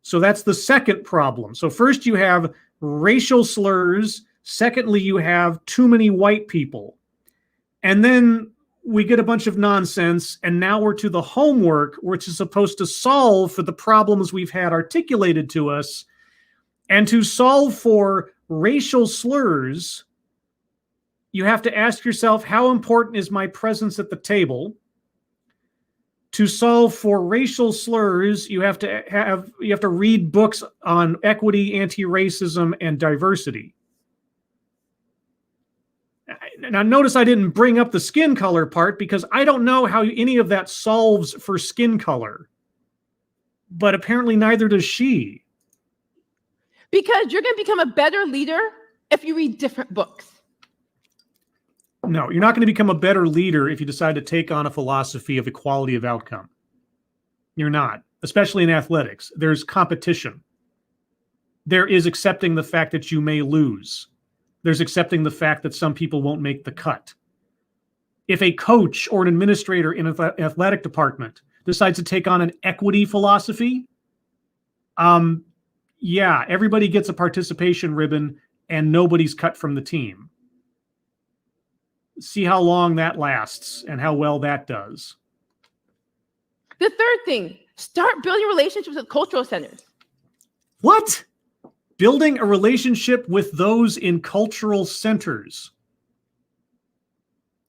So that's the second problem. So first you have racial slurs. Secondly, you have too many white people. And then we get a bunch of nonsense, and now we're to the homework, which is supposed to solve for the problems we've had articulated to us. And to solve for racial slurs, you have to ask yourself, how important is my presence at the table? To solve for racial slurs, you have to read books on equity, anti-racism, and diversity. Now, notice I didn't bring up the skin color part because I don't know how any of that solves for skin color. But apparently neither does she. Because you're going to become a better leader if you read different books. No, you're not going to become a better leader if you decide to take on a philosophy of equality of outcome. You're not, especially in athletics. There's competition. There is accepting the fact that you may lose. There's accepting the fact that some people won't make the cut. If a coach or an administrator in an athletic department decides to take on an equity philosophy, yeah, everybody gets a participation ribbon and nobody's cut from the team. See how long that lasts and how well that does. The third thing, start building relationships with cultural centers. What? Building a relationship with those in cultural centers.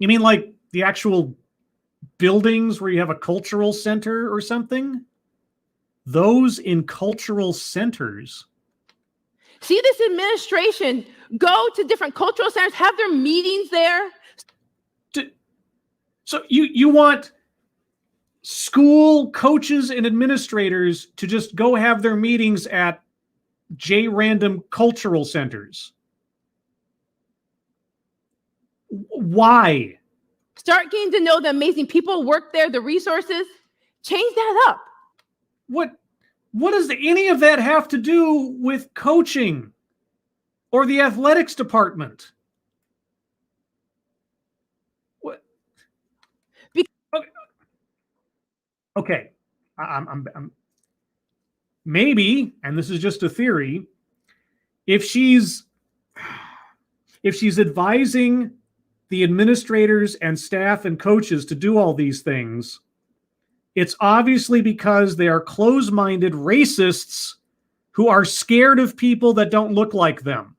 You mean like the actual buildings where you have a cultural center or something? Those in cultural centers. See this administration go to different cultural centers, have their meetings there. So you want school coaches and administrators to just go have their meetings at random cultural centers. Why? Start getting to know the amazing people who work there, the resources. Change that up. What does any of that have to do with coaching? or the athletics department? What? Okay. I'm maybe, and this is just a theory, if she's advising the administrators and staff and coaches to do all these things, it's obviously because they are close-minded racists who are scared of people that don't look like them.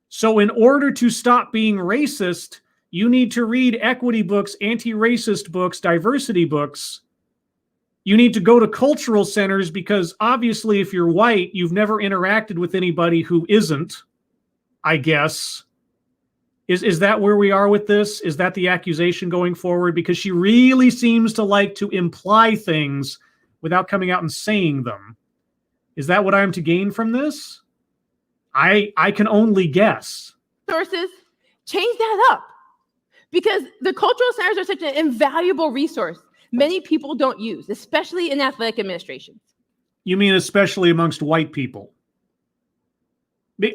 So in order to stop being racist, you need to read equity books, anti-racist books, diversity books. You need to go to cultural centers because obviously if you're white, you've never interacted with anybody who isn't, I guess. Is that where we are with this? Is that the accusation going forward? Because she really seems to like to imply things without coming out and saying them. Is that what I'm to gain from this? I can only guess. Sources, change that up. Because the cultural centers are such an invaluable resource many people don't use, especially in athletic administrations. You mean especially amongst white people?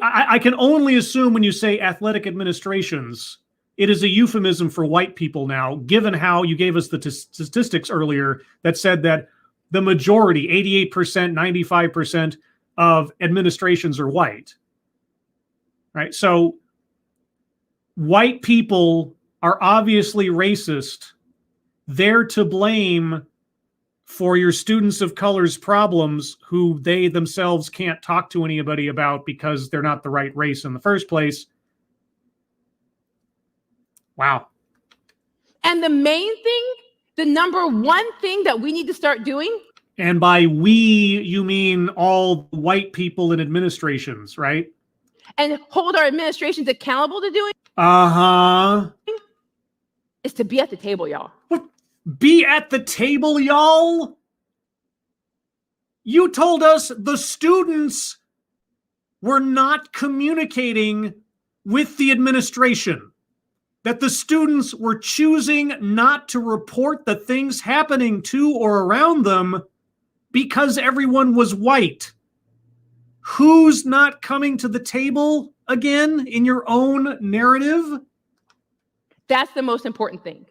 I can only assume when you say athletic administrations, it is a euphemism for white people now, given how you gave us the statistics earlier that said that the majority, 88%, 95% of administrations are white. Right? So white people are obviously racist. They're to blame for your students of color's problems who they themselves can't talk to anybody about because they're not the right race in the first place. Wow. And the main thing, the number one thing that we need to start doing. And by we, you mean all white people in administrations, right? And hold our administrations accountable to doing. Uh-huh. Is to be at the table, y'all. What? Be at the table, y'all? You told us the students were not communicating with the administration, that the students were choosing not to report the things happening to or around them because everyone was white. Who's not coming to the table again in your own narrative? That's the most important thing.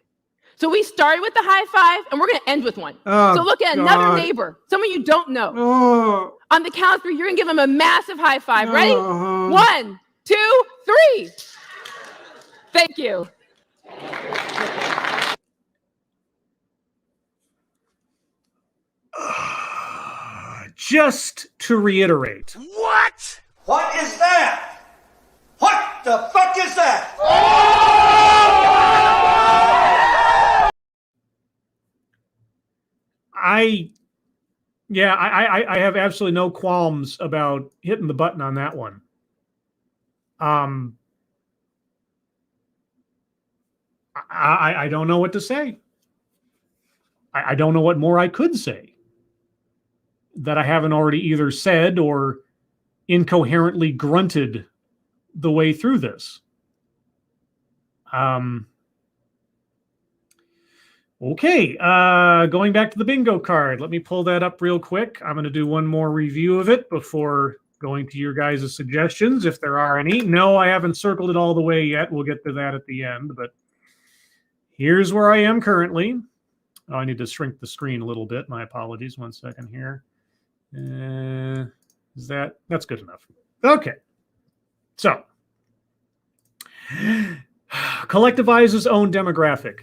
So we started with the high five, and we're going to end with one. Oh, so look at another neighbor, someone you don't know. Oh. On the count of three, you're going to give them a massive high five. Ready? Uh-huh. 1, 2, 3. Thank you. Just to reiterate. What? What is that? What the fuck is that? I have absolutely no qualms about hitting the button on that one. I don't know what to say. I don't know what more I could say that I haven't already either said or incoherently grunted the way through this. Okay, going back to the bingo card. Let me pull that up real quick. I'm going to do one more review of it before going to your guys' suggestions, if there are any. No, I haven't circled it all the way yet. We'll get to that at the end, but here's where I am currently. Oh, I need to shrink the screen a little bit. My apologies. 1 second here. That's good enough. Okay. So, collectivizes own demographic.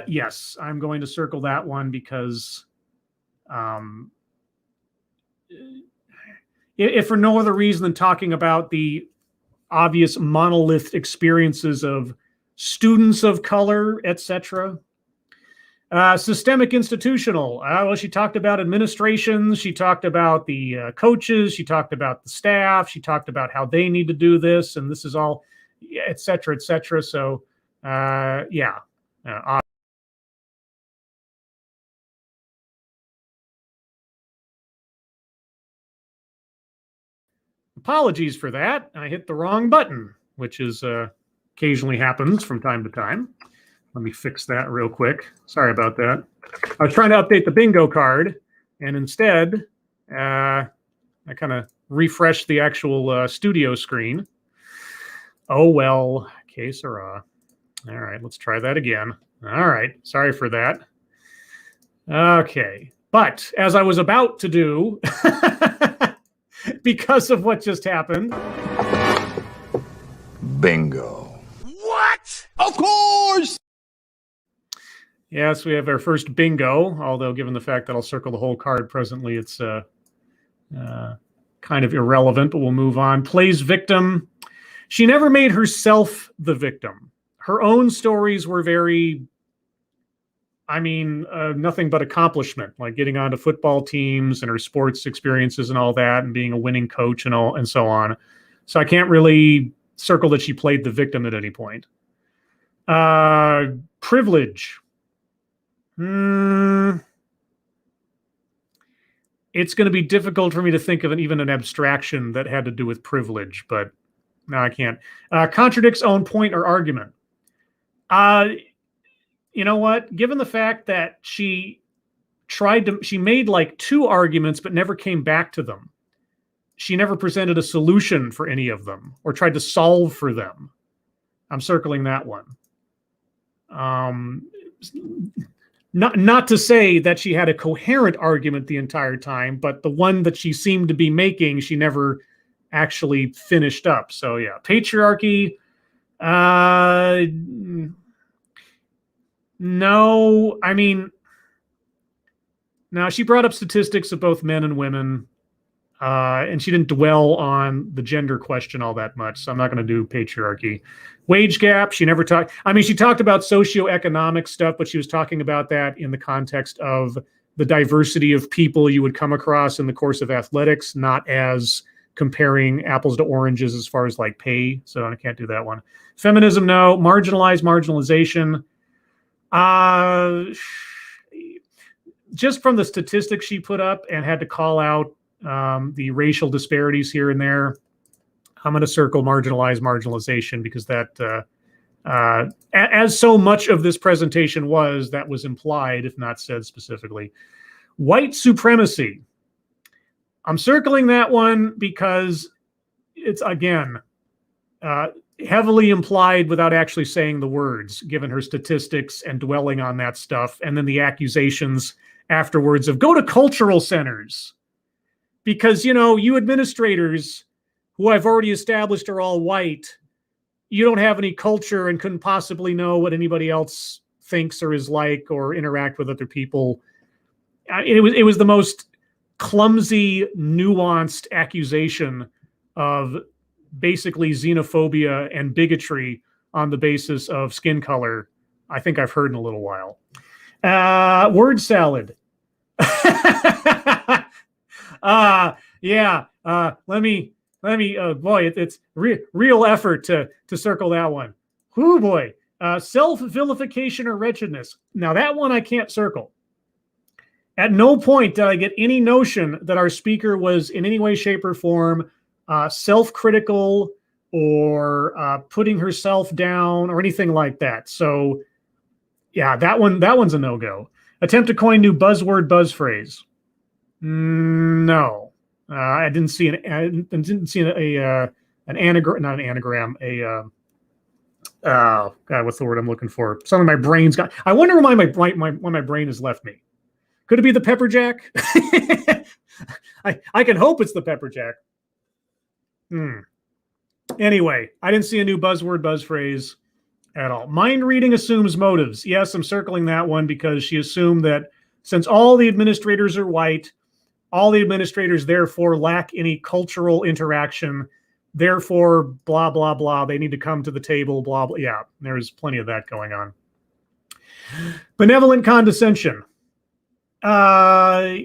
Yes, I'm going to circle that one because if for no other reason than talking about the obvious monolith experiences of students of color, etc. Systemic institutional. Well, she talked about administrations. She talked about the coaches. She talked about the staff. She talked about how they need to do this, and this is all, et cetera, et cetera. So, yeah. Apologies for that. I hit the wrong button, which is occasionally happens from time to time. Let me fix that real quick. Sorry about that. I was trying to update the bingo card, and instead, I kind of refresh the actual studio screen. Oh, well, que sera. All right, let's try that again. All right, sorry for that. Okay, but as I was about to do, because of what just happened. Bingo. What? Of course! Yes, we have our first bingo, although given the fact that I'll circle the whole card presently, it's kind of irrelevant, but we'll move on. Plays victim. She never made herself the victim. Her own stories were very, nothing but accomplishment, like getting onto football teams and her sports experiences and all that, and being a winning coach and so on. So I can't really circle that she played the victim at any point. Privilege. It's going to be difficult for me to think of even an abstraction that had to do with privilege, but no, I can't. Contradicts own point or argument. You know what? Given the fact that she made like 2 arguments, but never came back to them. She never presented a solution for any of them or tried to solve for them. I'm circling that one. Not to say that she had a coherent argument the entire time, but the one that she seemed to be making, she never actually finished up. So yeah, patriarchy. No, now she brought up statistics of both men and women, and she didn't dwell on the gender question all that much. So I'm not going to do patriarchy. Wage gap. She never talked. She talked about socioeconomic stuff, but she was talking about that in the context of the diversity of people you would come across in the course of athletics, not as comparing apples to oranges as far as like pay. So I can't do that one. Feminism, no. Marginalization. Just from the statistics she put up and had to call out the racial disparities here and there, I'm going to circle marginalization because that, as so much of this presentation was, that was implied, if not said specifically. White supremacy. I'm circling that one because it's, again, heavily implied without actually saying the words, given her statistics and dwelling on that stuff, and then the accusations afterwards of go to cultural centers. Because, you administrators who I've already established are all white, you don't have any culture and couldn't possibly know what anybody else thinks or is like or interact with other people. It was the most clumsy, nuanced accusation of basically xenophobia and bigotry on the basis of skin color I think I've heard in a little while. Word salad. Boy, it's real effort to circle that one. Whoo, boy. Self-vilification or wretchedness. Now, that one I can't circle. At no point did I get any notion that our speaker was in any way, shape, or form self-critical or putting herself down or anything like that. So, yeah, that one's a no-go. Attempt to coin new buzzword, buzz phrase. No. I didn't see an anagram, not an anagram, God, what's the word I'm looking for? Some of my brain's got, I wonder why my brain has left me. Could it be the pepper jack? I can hope it's the pepper jack. Anyway, I didn't see a new buzzword, buzz phrase at all. Mind reading assumes motives. Yes, I'm circling that one because she assumed that since all the administrators are white, all the administrators therefore lack any cultural interaction, therefore blah, blah, blah. They need to come to the table, blah, blah. Yeah, there's plenty of that going on. Benevolent condescension. Yeah,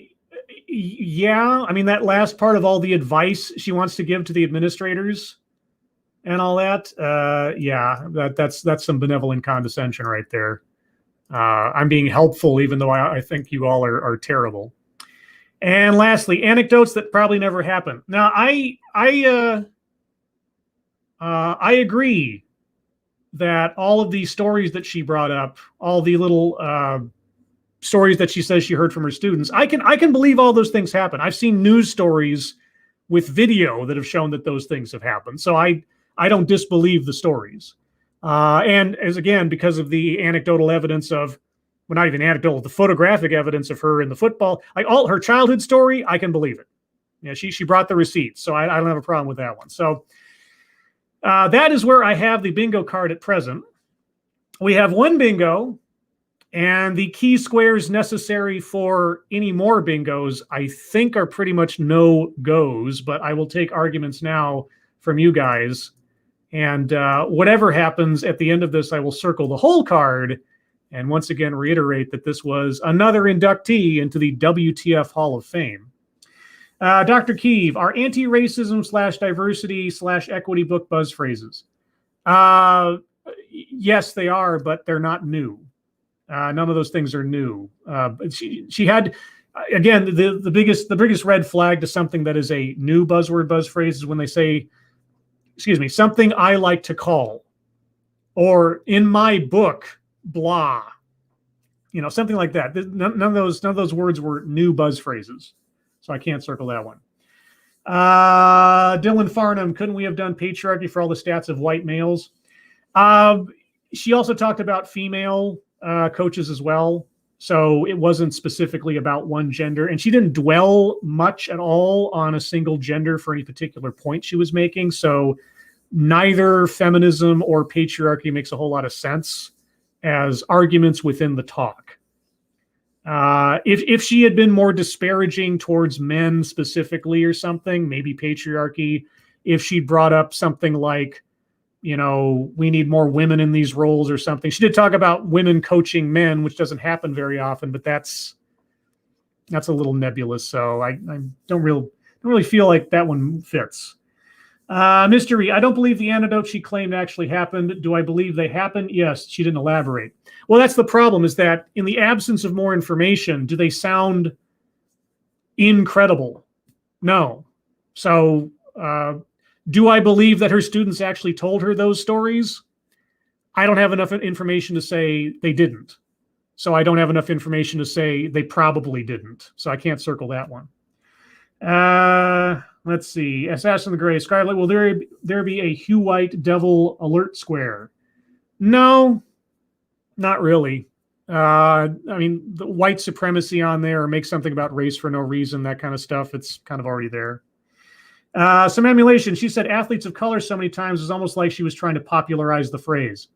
that last part of all the advice she wants to give to the administrators and all that. Yeah, that's some benevolent condescension right there. I'm being helpful, even though I think you all are terrible. And lastly, anecdotes that probably never happened. Now, I agree that all of these stories that she brought up, all the little stories that she says she heard from her students, I can believe all those things happen. I've seen news stories with video that have shown that those things have happened. So I don't disbelieve the stories. And as again, because of the anecdotal evidence of, well, not even anecdotal, the photographic evidence of her in the football, like all her childhood story, I can believe it. Yeah, she brought the receipts, so I don't have a problem with that one. So that is where I have the bingo card at present. We have one bingo, and the key squares necessary for any more bingos, I think, are pretty much no-goes, but I will take arguments now from you guys. And whatever happens at the end of this, I will circle the whole card and once again reiterate that this was another inductee into the WTF Hall of Fame. Dr. Keeve, are anti-racism / diversity / equity book buzz phrases? Yes, they are, but they're not new. None of those things are new. She had, again, the biggest red flag to something that is a new buzzword buzz phrase is when they say, excuse me, something I like to call, or in my book, blah, something like that. None of those words were new buzz phrases. So I can't circle that one. Dylan Farnham, couldn't we have done patriarchy for all the stats of white males? She also talked about female coaches as well. So it wasn't specifically about one gender. And she didn't dwell much at all on a single gender for any particular point she was making. So neither feminism or patriarchy makes a whole lot of sense as arguments within the talk. If she had been more disparaging towards men specifically or something, maybe patriarchy. If she brought up something like, we need more women in these roles or something. She did talk about women coaching men, which doesn't happen very often, but that's a little nebulous. So I don't really feel like that one fits. Mystery, I don't believe the anecdote she claimed actually happened. Do I believe they happened? Yes, she didn't elaborate. Well, that's the problem, is that in the absence of more information, do they sound incredible? No. So do I believe that her students actually told her those stories? I don't have enough information to say they didn't. So I don't have enough information to say they probably didn't. So I can't circle that one. Let's see. Assassin of the Gray. Scarlet, will there be a Hugh White devil alert square? No, not really. I mean, the white supremacy on there, or make something about race for no reason, that kind of stuff, it's kind of already there. Some emulation. She said athletes of color so many times is almost like she was trying to popularize the phrase.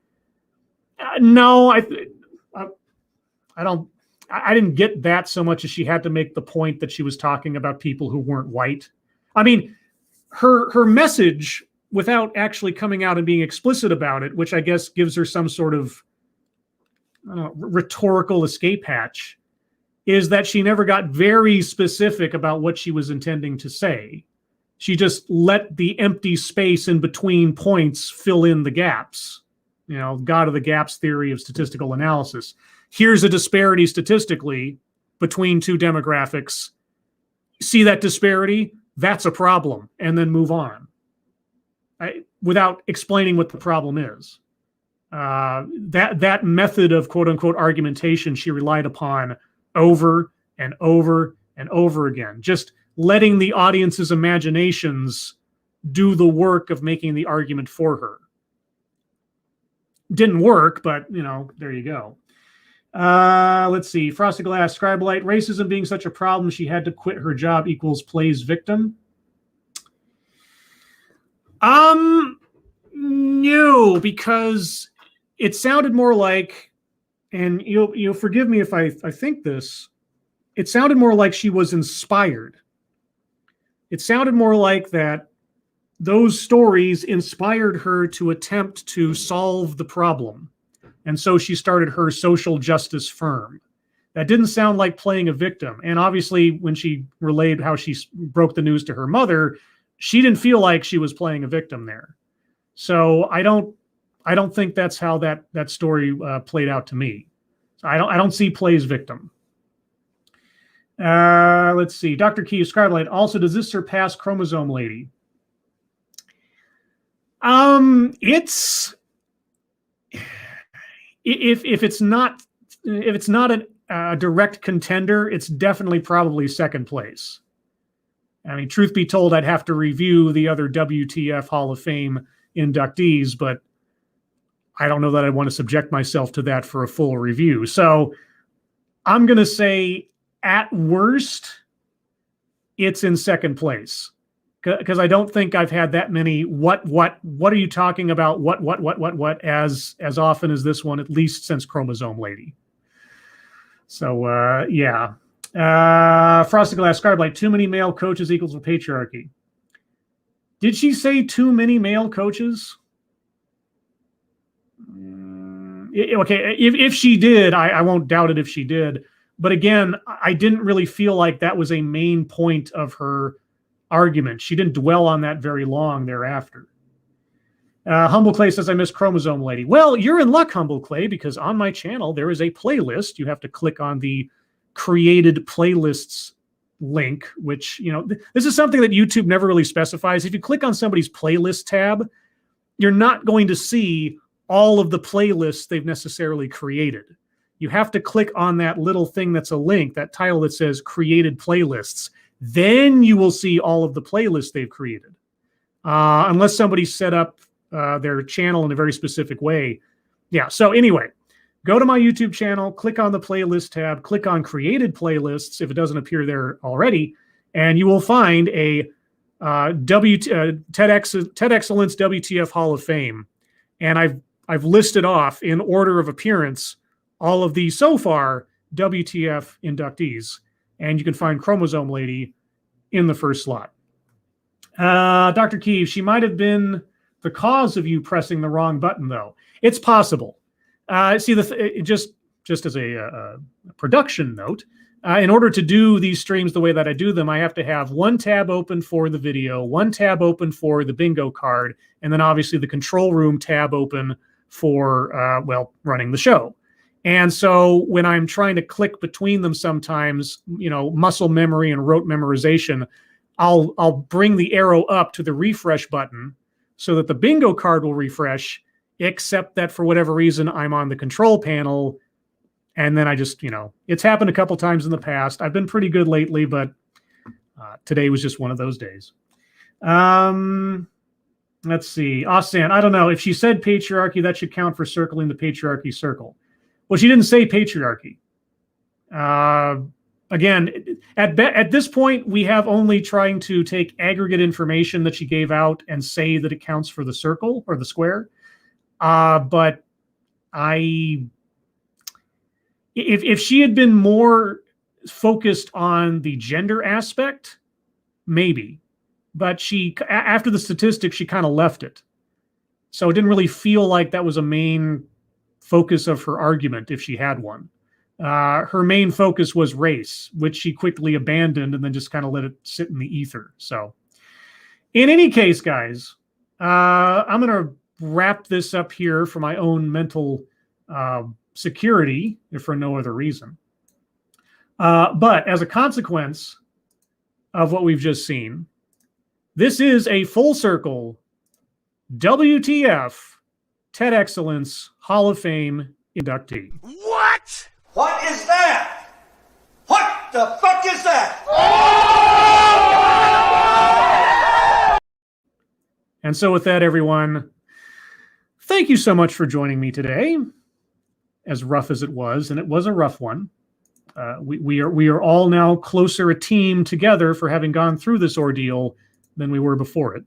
No, I didn't get that so much as she had to make the point that she was talking about people who weren't white. I mean, her message, without actually coming out and being explicit about it, which I guess gives her some sort of rhetorical escape hatch, is that she never got very specific about what she was intending to say. She just let the empty space in between points fill in the gaps. God of the gaps theory of statistical analysis. Here's a disparity statistically between two demographics. See that disparity? That's a problem. And then move on. Without explaining what the problem is. That method of quote unquote argumentation she relied upon over and over and over again. Just letting the audience's imaginations do the work of making the argument for her. Didn't work, but there you go. Let's see. Frosted Glass, Scribelite, racism being such a problem, she had to quit her job equals plays victim. No, because it sounded more like, and you'll forgive me if I think this, it sounded more like she was inspired. It sounded more like that those stories inspired her to attempt to solve the problem. And so she started her social justice firm. That didn't sound like playing a victim. And obviously, when she relayed how she broke the news to her mother, she didn't feel like she was playing a victim there. So I don't think that's how that story played out to me. So I don't see plays victim. Let's see. Dr. Key, Scribelight. Also, does this surpass Chromosome Lady? It's if it's not a direct contender, it's definitely probably second place. I mean, truth be told, I'd have to review the other WTF Hall of Fame inductees, but I don't know that I want to subject myself to that for a full review. So I'm going to say at worst, it's in second place, because I don't think I've had that many what are you talking about, what as often as this one, at least since Chromosome Lady. So yeah. Frosted Glass Scarblight, too many male coaches equals patriarchy. Did she say too many male coaches? Okay, if she did, I won't doubt it if she did. But again, I didn't really feel like that was a main point of her argument. She didn't dwell on that very long thereafter. Humble Clay says, I miss Chromosome Lady. Well, you're in luck, Humble Clay, because on my channel, there is a playlist. You have to click on the created playlists link, which, you know, this is something that YouTube never really specifies. If you click on somebody's playlist tab, you're not going to see all of the playlists they've necessarily created. You have to click on that little thing that's a link, that title that says created playlists. Then you will see all of the playlists they've created. Unless somebody set up their channel in a very specific way. Yeah, so anyway, go to my YouTube channel, click on the playlist tab, click on created playlists if it doesn't appear there already, and you will find a TED Excellence WTF Hall of Fame. And I've listed off in order of appearance all of the so far WTF inductees, and you can find Chromosome Lady in the first slot. Dr. Keeve, she might have been the cause of you pressing the wrong button, though. It's possible. See, just as a production note, in order to do these streams the way that I do them, I have to have one tab open for the video, one tab open for the bingo card, and then obviously the control room tab open for, well, running the show. And so when I'm trying to click between them sometimes, you know, muscle memory and rote memorization, I'll bring the arrow up to the refresh button so that the bingo card will refresh, except that for whatever reason, I'm on the control panel. And then I just, you know, it's happened a couple times in the past. I've been pretty good lately, but today was just one of those days. Let's see. Osan, I don't know. If she said patriarchy, that should count for circling the patriarchy circle. Well, she didn't say patriarchy. Again, at this point, we have only trying to take aggregate information that she gave out and say that it counts for the circle or the square. But if she had been more focused on the gender aspect, maybe. But she, after the statistics, she kind of left it. So it didn't really feel like that was a main focus of her argument, if she had one. Her main focus was race, which she quickly abandoned and then just kind of let it sit in the ether. So in any case, guys, I'm going to wrap this up here for my own mental security, if for no other reason. But as a consequence of what we've just seen, this is a full circle WTF TED Excellence Hall of Fame inductee. What? What is that? What the fuck is that? And so with that, everyone, thank you so much for joining me today. As rough as it was, and it was a rough one. We are all now closer a team together for having gone through this ordeal than we were before it.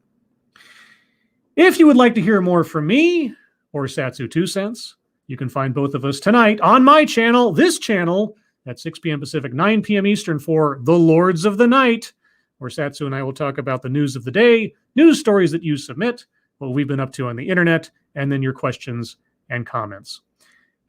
If you would like to hear more from me or Satsu 2 Cents, you can find both of us tonight on my channel, this channel, at 6 p.m. Pacific, 9 p.m. Eastern for The Lords of the Night, where Satsu and I will talk about the news of the day, news stories that you submit, what we've been up to on the internet, and then your questions and comments.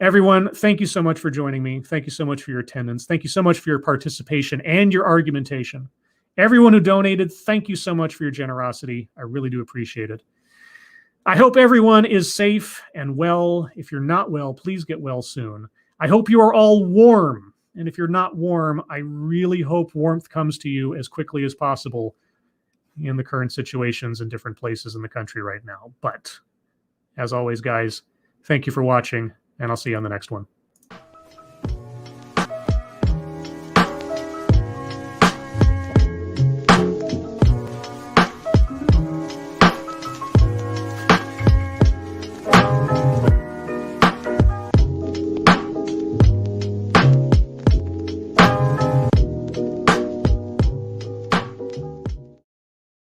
Everyone, thank you so much for joining me. Thank you so much for your attendance. Thank you so much for your participation and your argumentation. Everyone who donated, thank you so much for your generosity. I really do appreciate it. I hope everyone is safe and well. If you're not well, please get well soon. I hope you are all warm. And if you're not warm, I really hope warmth comes to you as quickly as possible in the current situations in different places in the country right now. But as always, guys, thank you for watching, and I'll see you on the next one.